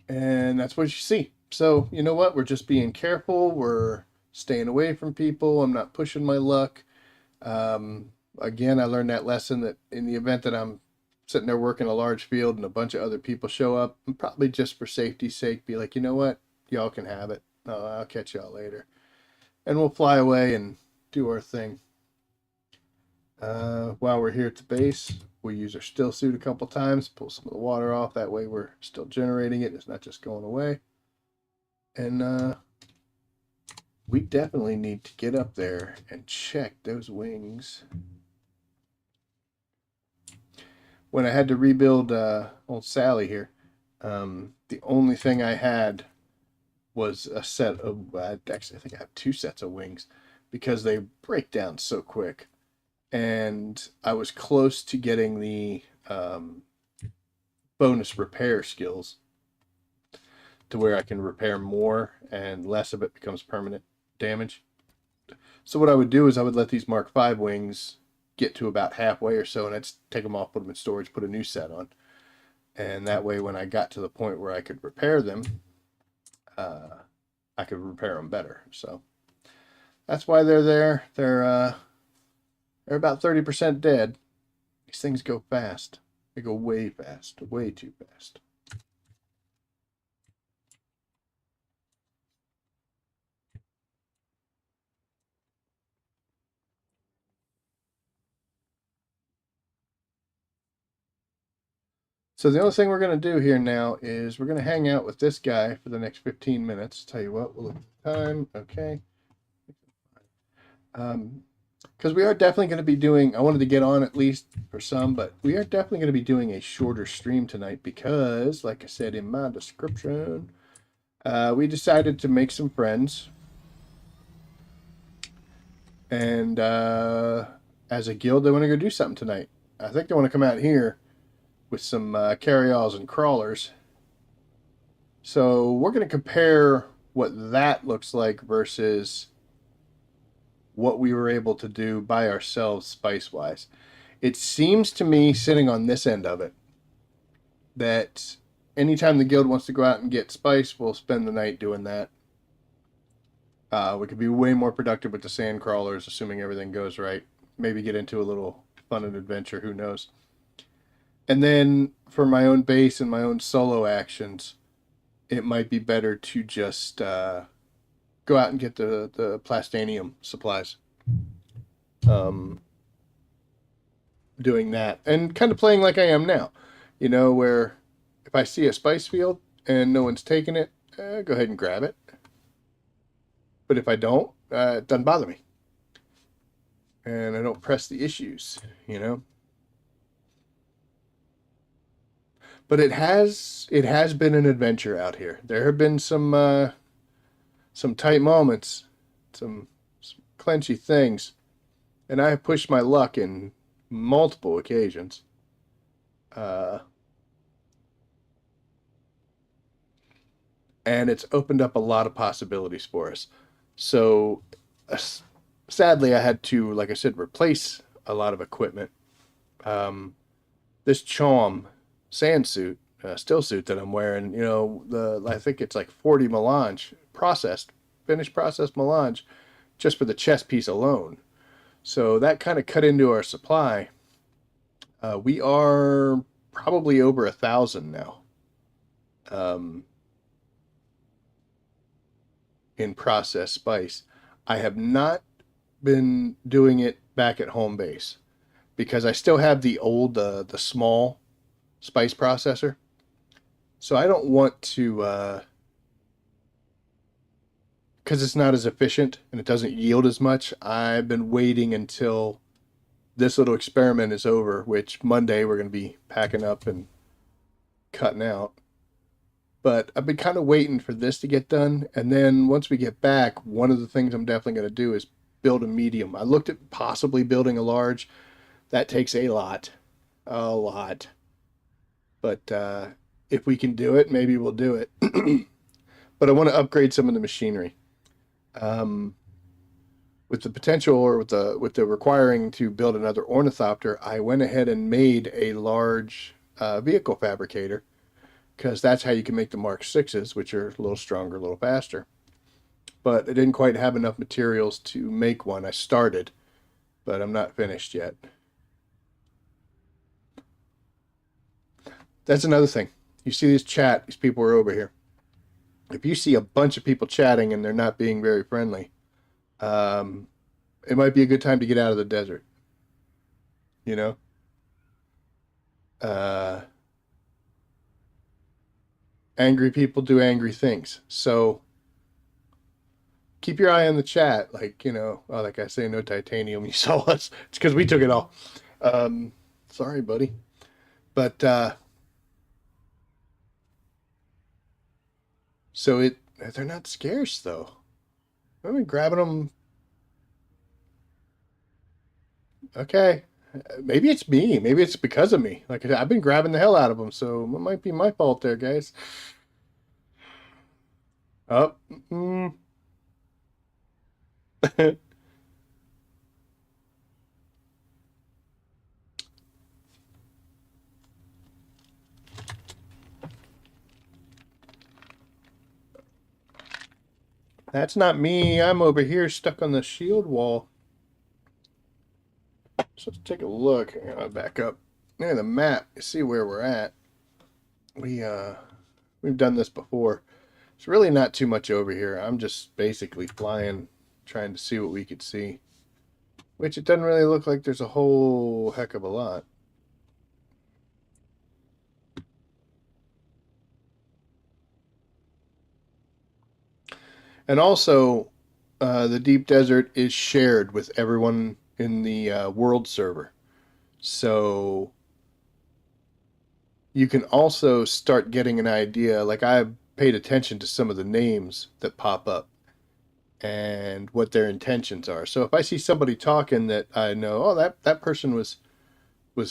and that's what you see. So you know what? We're just being careful. We're staying away from people. I'm not pushing my luck. Again, I learned that lesson that in the event that I'm sitting there working a large field and a bunch of other people show up, I'm probably just for safety's sake, be like, you know what? Y'all can have it. I'll catch y'all later. And we'll fly away and do our thing. While we're here at the base, we use our still suit a couple times, pull some of the water off. That way we're still generating it. It's not just going away. And we definitely need to get up there and check those wings. When I had to rebuild old Sally here, the only thing I had was a set of, actually I think I have 2 sets of wings because they break down so quick. And I was close to getting the bonus repair skills to where I can repair more and less of it becomes permanent damage. So what I would do is I would let these Mark V wings get to about halfway or so, and I'd take them off, put them in storage, put a new set on. And that way when I got to the point where I could repair them, I could repair them better. So that's why they're there. They're about 30% dead. These things go fast. They go way fast, way too fast. So the only thing we're going to do here now is we're going to hang out with this guy for the next 15 minutes. Tell you what, we'll look at the time. Okay. Because we are definitely going to be doing, I wanted to get on at least for some, but we are definitely going to be doing a shorter stream tonight because, like I said in my description, we decided to make some friends. And as a guild, they want to go do something tonight. I think they want to come out here with some carryalls and crawlers. So we're going to compare what that looks like versus what we were able to do by ourselves spice-wise. It seems to me, sitting on this end of it, that anytime the guild wants to go out and get spice, we'll spend the night doing that. We could be way more productive with the sand crawlers, assuming everything goes right. Maybe get into a little fun and adventure, who knows. And then for my own base and my own solo actions, it might be better to just go out and get the plastanium supplies. Doing that and kind of playing like I am now, you know, where if I see a spice field and no one's taking it, go ahead and grab it. But if I don't, it doesn't bother me. And I don't press the issues, you know. But it has been an adventure out here. There have been some tight moments, some clenchy things, and I have pushed my luck in multiple occasions. and it's opened up a lot of possibilities for us. So, uh, sadly, I had to, like I said, replace a lot of equipment. Um, this Chom sand suit, still suit that I'm wearing, I think it's like 40 melange processed, finished processed melange, just for the chest piece alone. So that kind of cut into our supply. We are probably over 1,000 now, um, in processed spice. I have not been doing it back at home base because I still have the old, the small spice processor. So I don't want to, because it's not as efficient and it doesn't yield as much. I've been waiting until this little experiment is over, which Monday we're going to be packing up and cutting out. But I've been kind of waiting for this to get done. And then once we get back, one of the things I'm definitely going to do is build a medium. I looked at possibly building a large. That takes a lot. But if we can do it, maybe we'll do it. But I want to upgrade some of the machinery. Um, with the potential, or with the requiring to build another ornithopter, I went ahead and made a large vehicle fabricator because that's how you can make the Mark Sixes, which are a little stronger, a little faster. But I didn't quite have enough materials to make one. I started, but I'm not finished yet. That's another thing. You see this chat, these people are over here. If you see a bunch of people chatting and they're not being very friendly, um, it might be a good time to get out of the desert. You know, uh, angry people do angry things. So keep your eye on the chat. Like, oh, that guy saying no titanium. You saw us. It's because we took it all. Um, Sorry, buddy. But so they're not scarce though. I've been grabbing them. Okay. Maybe it's me. Maybe it's because of me. Like I've been grabbing the hell out of them, so it might be my fault there, guys. Oh, mm. That's not me. I'm over here stuck on the shield wall. So let's take a look. I'll back up. Near the map, you see where we're at. We've done this before. It's really not too much over here. I'm just basically flying, trying to see what we could see. Which it doesn't really look like there's a whole heck of a lot. And also, the deep desert is shared with everyone in the world server. So you can also start getting an idea. Like I've paid attention to some of the names that pop up and what their intentions are. So if I see somebody talking that I know, oh, that person was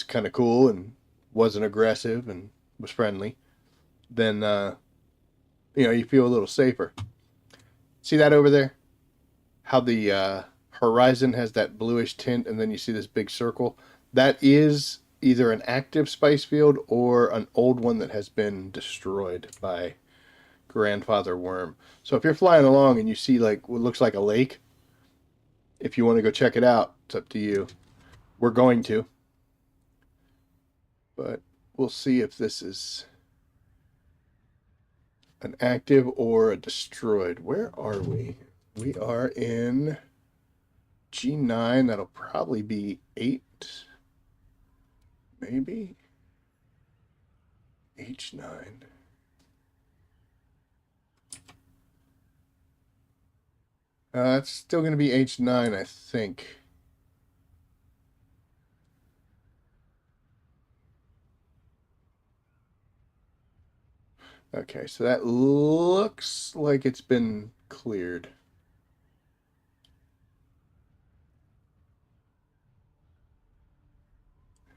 kind of cool and wasn't aggressive and was friendly, then you feel a little safer. See that over there? How the horizon has that bluish tint, and then you see this big circle. That is either an active spice field or an old one that has been destroyed by grandfather worm. So if you're flying along and you see like what looks like a lake, if you want to go check it out, it's up to you. We're going to, but we'll see if this is an active or a destroyed. Where are we? We are in G9. That'll probably be 8, maybe. H9. It's still going to be H9, I think. Okay, so that looks like it's been cleared.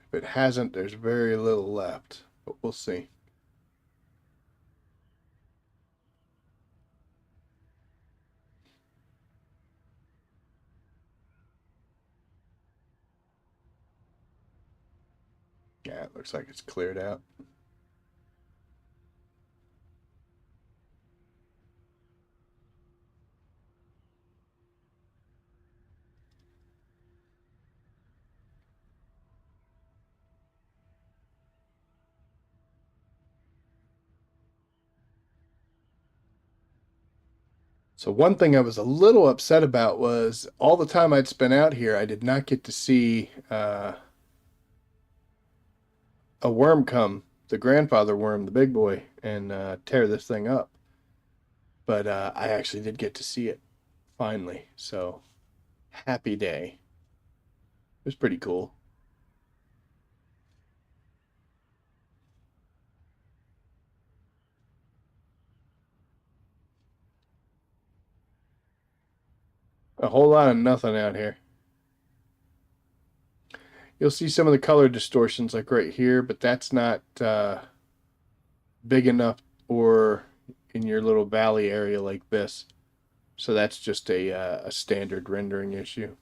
If it hasn't, there's very little left, but we'll see. Yeah, it looks like it's cleared out. So one thing I was a little upset about was all the time I'd spent out here, I did not get to see a worm come, the grandfather worm, the big boy, and tear this thing up. But I actually did get to see it finally. So happy day. It was pretty cool. A whole lot of nothing out here. You'll see some of the color distortions like right here, but that's not big enough or in your little valley area like this. So that's just a standard rendering issue.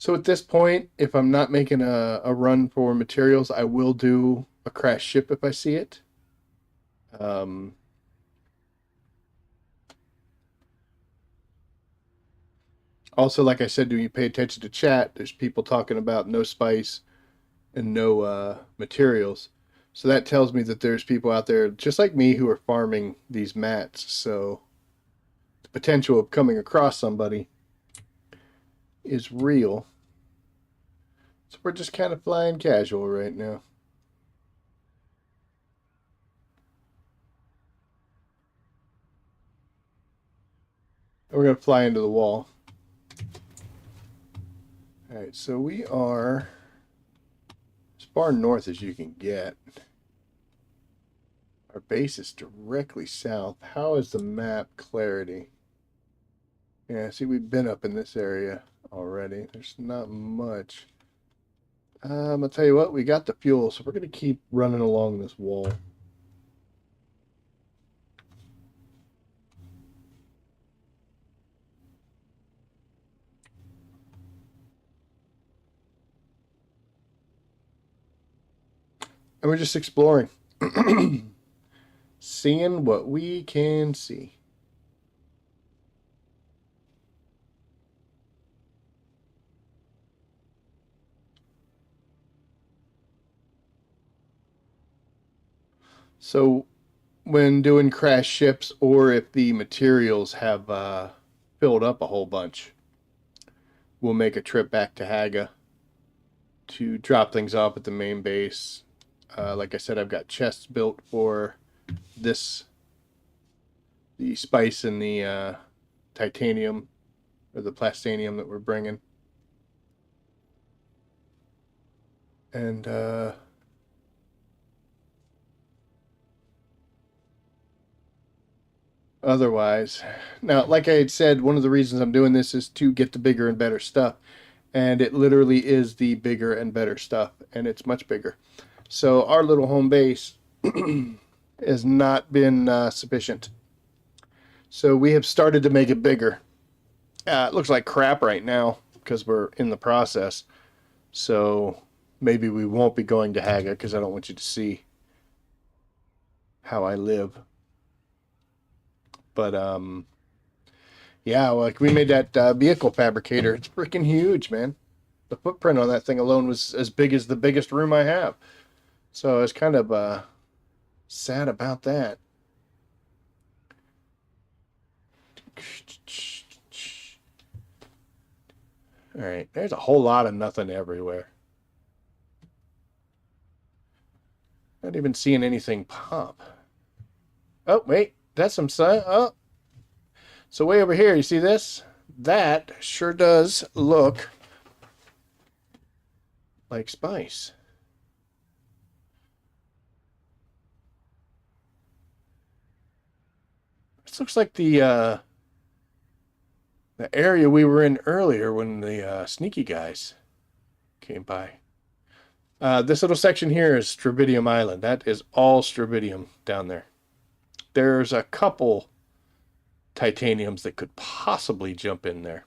So at this point, if I'm not making a run for materials, I will do a crash ship if I see it. Um, Also, like I said, when you pay attention to chat, there's people talking about no spice and no materials. So that tells me that there's people out there just like me who are farming these mats. So the potential of coming across somebody is real. So we're just kind of flying casual right now. We're going to fly into the wall. All right, so we are as far north as you can get. Our base is directly south. How is the map clarity? Yeah, see, we've been up in this area already. There's not much. I'll tell you what, we got the fuel, so we're going to keep running along this wall. And we're just exploring, seeing what we can see. So when doing crash ships, or if the materials have filled up a whole bunch, we'll make a trip back to Haga to drop things off at the main base. Like I said, I've got chests built for this, the spice and the titanium or the plastanium that we're bringing. And otherwise, now, like I had said, one of the reasons I'm doing this is to get the bigger and better stuff. And it literally is the bigger and better stuff, and it's much bigger. So our little home base has not been sufficient. So we have started to make it bigger. It looks like crap right now because we're in the process. So maybe we won't be going to Haga because I don't want you to see how I live. But yeah, like we made that vehicle fabricator. It's freaking huge, man. The footprint on that thing alone was as big as the biggest room I have. So I was kind of sad about that. All right, there's a whole lot of nothing everywhere. Not even seeing anything pop. Oh, wait, that's some sun. Oh, so way over here, you see this? That sure does look like spice. This looks like the area we were in earlier when the sneaky guys came by. This little section here is Strabidium Island. That is all Strabidium down there. There's a couple titaniums that could possibly jump in there.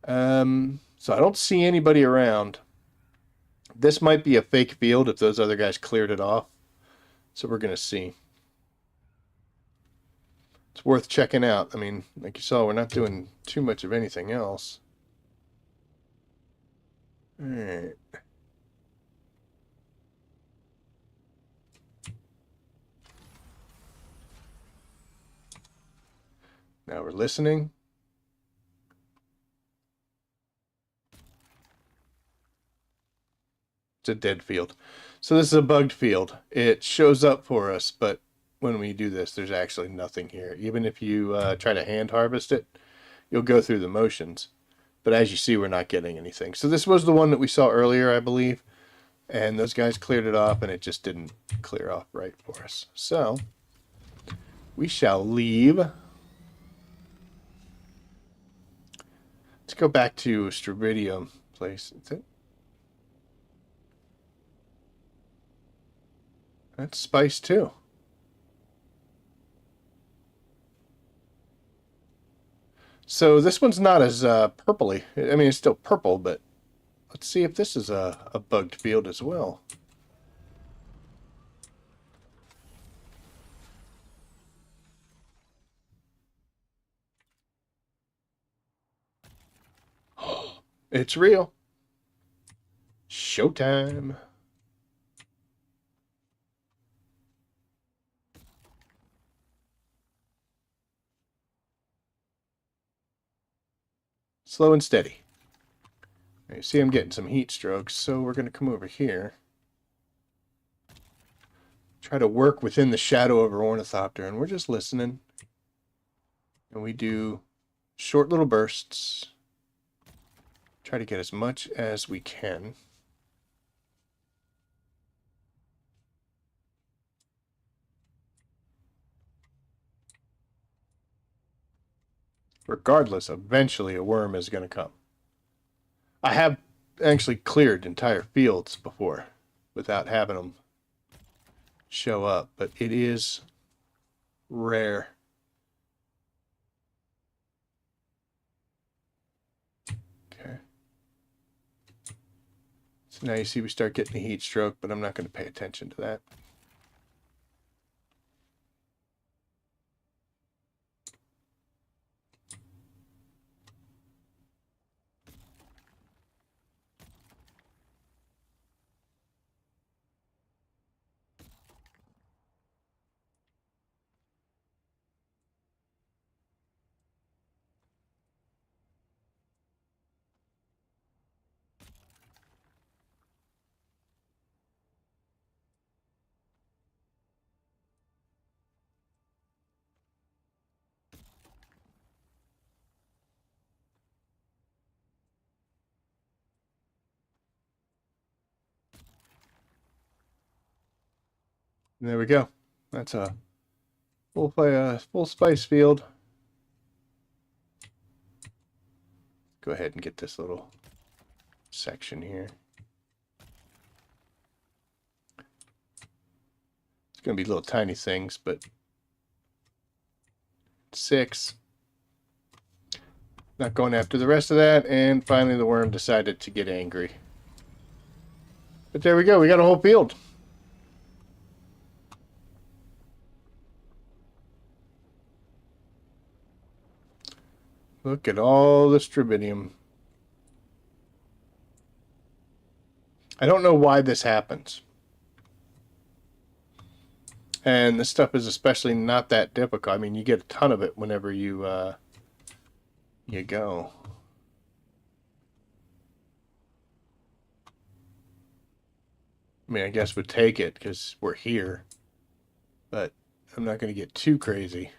So I don't see anybody around. This might be a fake field if those other guys cleared it off. So we're going to see. It's worth checking out. I mean, like you saw, we're not doing too much of anything else. All right. Now we're listening. It's a dead field. So this is a bugged field. It shows up for us, but when we do this, there's actually nothing here. Even if you try to hand harvest it, you'll go through the motions. But as you see, we're not getting anything. So this was the one that we saw earlier, I believe. And those guys cleared it off, and it just didn't clear off right for us. So we shall leave. Let's go back to Strabidium place. Is it? That's spice too. So this one's not as purpley. I mean, it's still purple, but let's see if this is a bugged field as well. It's real. Showtime. Slow and steady. You see I'm getting some heat strokes, so we're going to come over here. Try to work within the shadow of our ornithopter, and we're just listening. And we do short little bursts. Try to get as much as we can. Regardless, eventually a worm is going to come. I have actually cleared entire fields before without having them show up, but it is rare. Okay. So now you see we start getting a heat stroke, but I'm not going to pay attention to that. And there we go. That's a full spice field. Go ahead and get this little section here. It's going to be little tiny things, but 6. Not going after the rest of that, and finally the worm decided to get angry. But there we go. We got a whole field. Look at all the Strabidium. I don't know why this happens. And this stuff is especially not that difficult. I mean, you get a ton of it whenever you go. I mean, I guess we'd take it because we're here. But I'm not going to get too crazy.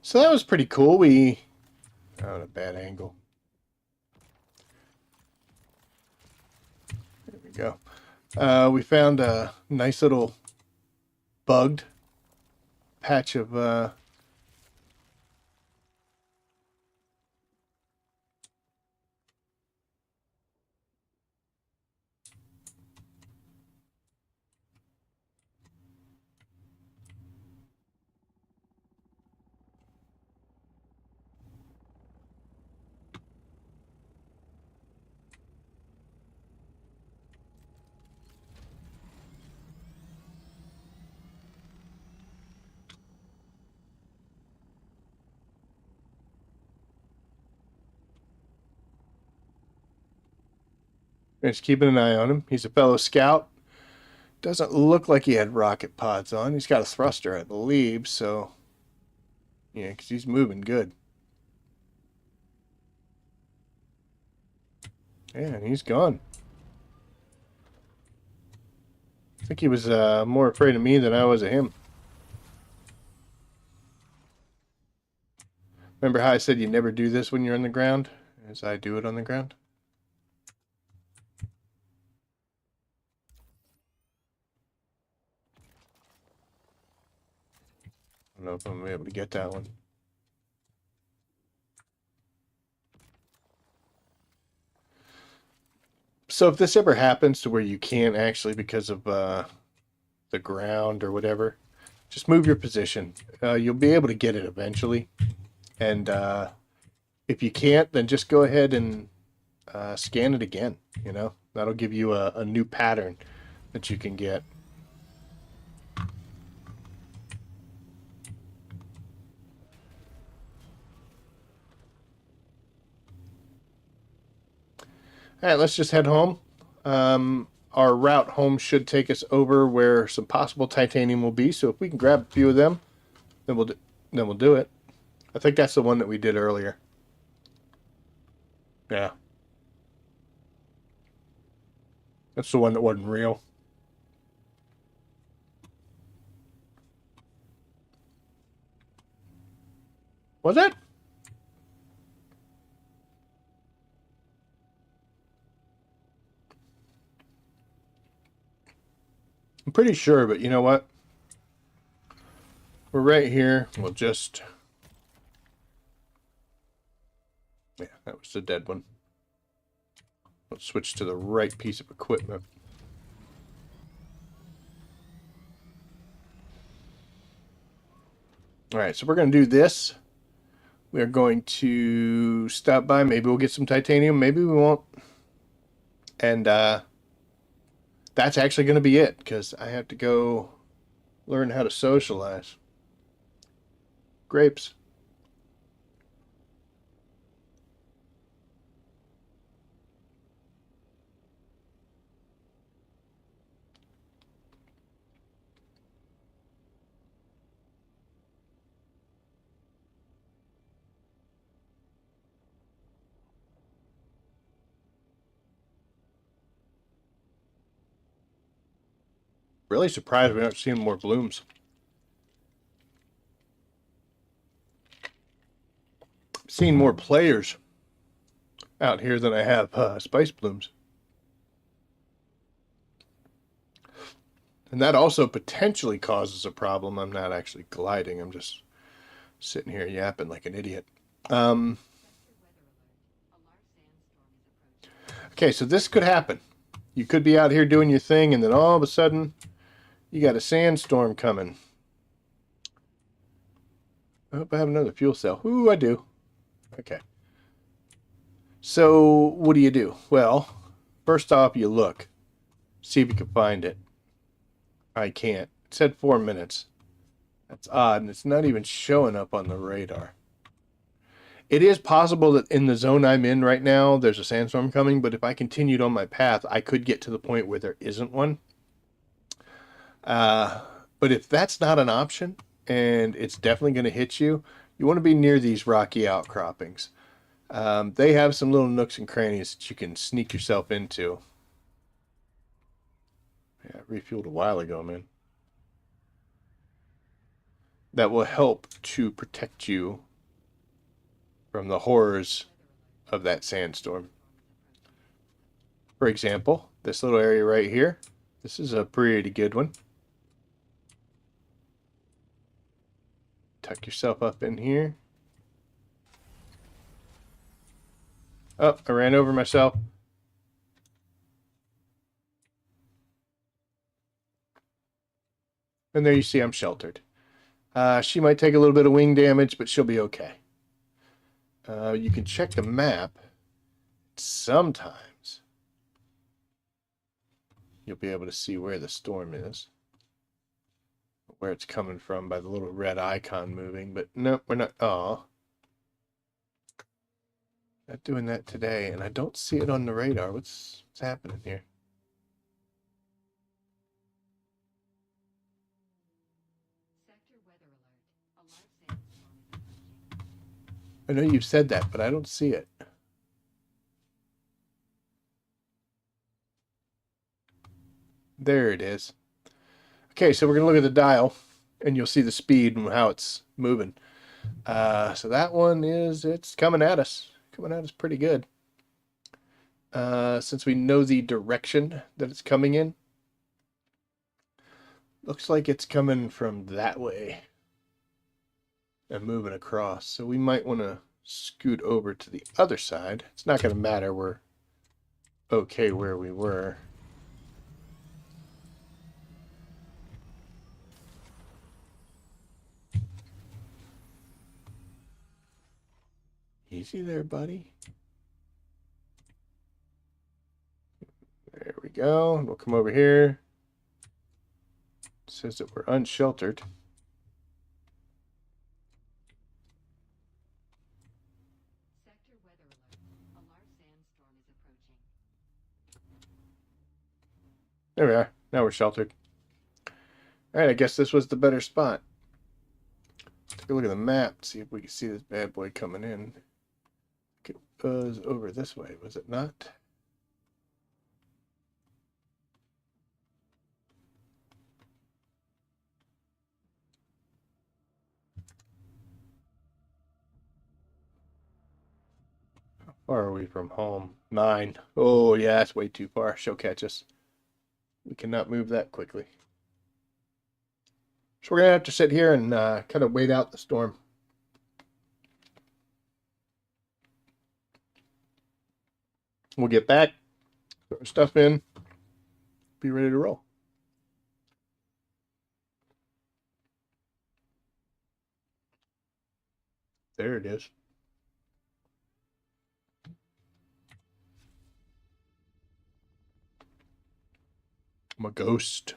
So that was pretty cool. We... Oh, a bad angle. There we go. We found a nice little bugged patch of just keeping an eye on him. He's a fellow scout. Doesn't look like he had rocket pods on. He's got a thruster, I believe, so yeah, because he's moving good. Yeah, and he's gone. I think he was more afraid of me than I was of him. Remember how I said you never do this when you're on the ground? As I do it on the ground? I don't know if I'm going to be able to get that one. So if this ever happens to where you can't actually, because of the ground or whatever, just move your position. You'll be able to get it eventually. And if you can't, then just go ahead and scan it again. You know, that'll give you a new pattern that you can get. All right, let's just head home. Our route home should take us over where some possible titanium will be. So if we can grab a few of them, then we'll do it. I think that's the one that we did earlier. Yeah. That's the one that wasn't real. Was it? I'm pretty sure, but you know what? We're right here. We'll just... Yeah, that was the dead one. Let's switch to the right piece of equipment. All right, so we're going to do this. We are going to stop by. Maybe we'll get some titanium. Maybe we won't. And that's actually going to be it, because I have to go learn how to socialize. Grapes. Really surprised we aren't seeing more blooms. Seeing more players out here than I have spice blooms. And that also potentially causes a problem. I'm not actually gliding. I'm just sitting here yapping like an idiot. Okay, so this could happen. You could be out here doing your thing, and then all of a sudden, you got a sandstorm coming. I hope I have another fuel cell. Ooh, I do. Okay. So, what do? Well, first off, you look. See if you can find it. I can't. It said 4 minutes. That's odd, and it's not even showing up on the radar. It is possible that in the zone I'm in right now, there's a sandstorm coming, but if I continued on my path, I could get to the point where there isn't one. But if that's not an option, and it's definitely going to hit you, you want to be near these rocky outcroppings. They have some little nooks and crannies that you can sneak yourself into. Yeah, I refueled a while ago, man. That will help to protect you from the horrors of that sandstorm. For example, this little area right here, this is a pretty good one. tuck yourself up in here. Oh, I ran over myself. And there you see I'm sheltered. She might take a little bit of wing damage, but she'll be okay. You can check the map. Sometimes you'll be able to see where the storm is. Where it's coming from by the little red icon moving. But no, we're not. Oh. Not doing that today. And I don't see it on the radar. What's happening here? I know you've said that, but I don't see it. There it is. Okay, so we're going to look at the dial, and you'll see the speed and how it's moving. So that one it's coming at us. Coming at us pretty good. Since we know the direction that it's coming in. Looks like it's coming from that way. And moving across. So we might want to scoot over to the other side. It's not going to matter. We're okay where we were. Easy there, buddy. There we go. We'll come over here. It says that we're unsheltered. There we are. Now we're sheltered. Alright, I guess this was the better spot. Take a look at the map, see if we can see this bad boy coming in. It was over this way, was it not? How far are we from home? 9. Oh, yeah, that's way too far. She'll catch us. We cannot move that quickly. So we're going to have to sit here and kind of wait out the storm. We'll get back, put our stuff in, be ready to roll. There it is. I'm a ghost.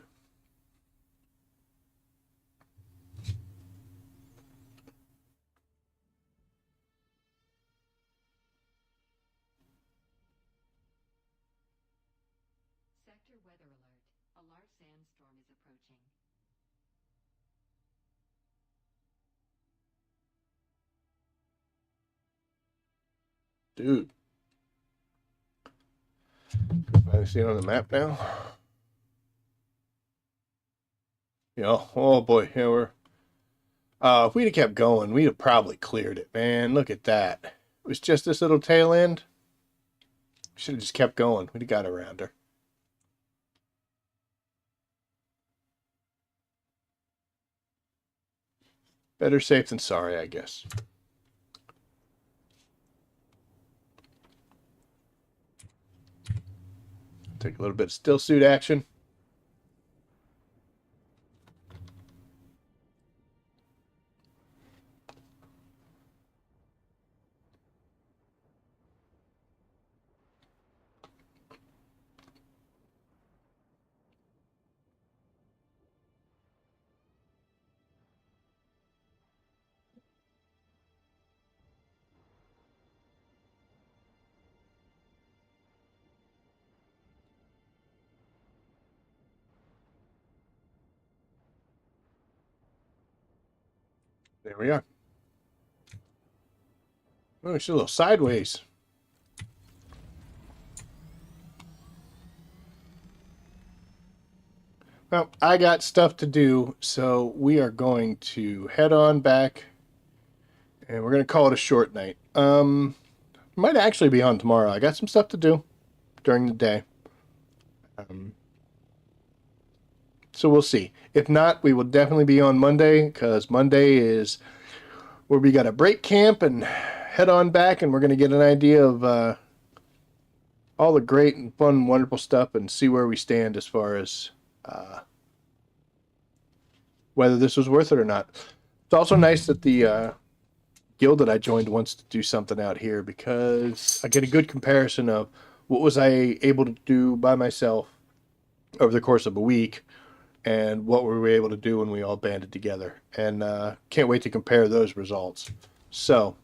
Sector weather alert. A large sandstorm is approaching. Dude. I see it on the map now. Yeah. Oh boy. Yeah, we're. If we'd have kept going, we'd have probably cleared it, man. Look at that. It was just this little tail end. Should have just kept going. We'd have got around her. Better safe than sorry, I guess. Take a little bit of still suit action. There we are. Oh, she's a little sideways. Well, I got stuff to do, so we are going to head on back, and we're going to call it a short night. Might actually be on tomorrow. I got some stuff to do during the day. So we'll see. If not, we will definitely be on Monday, because Monday is where we got to break camp and head on back, and we're going to get an idea of all the great and fun, wonderful stuff, and see where we stand as far as whether this was worth it or not. It's also nice that the guild that I joined wants to do something out here, because I get a good comparison of what was I able to do by myself over the course of a week and what were we able to do when we all banded together. And can't wait to compare those results. So,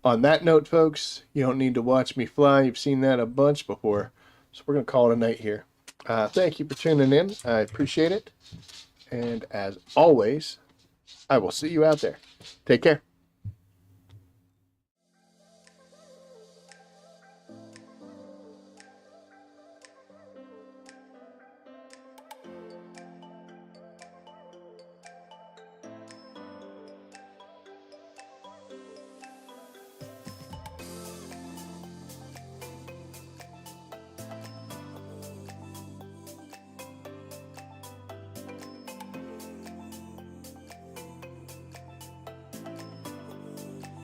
on that note, folks, you don't need to watch me fly. You've seen that a bunch before. So we're going to call it a night here. Thank you for tuning in. I appreciate it. And as always, I will see you out there. Take care.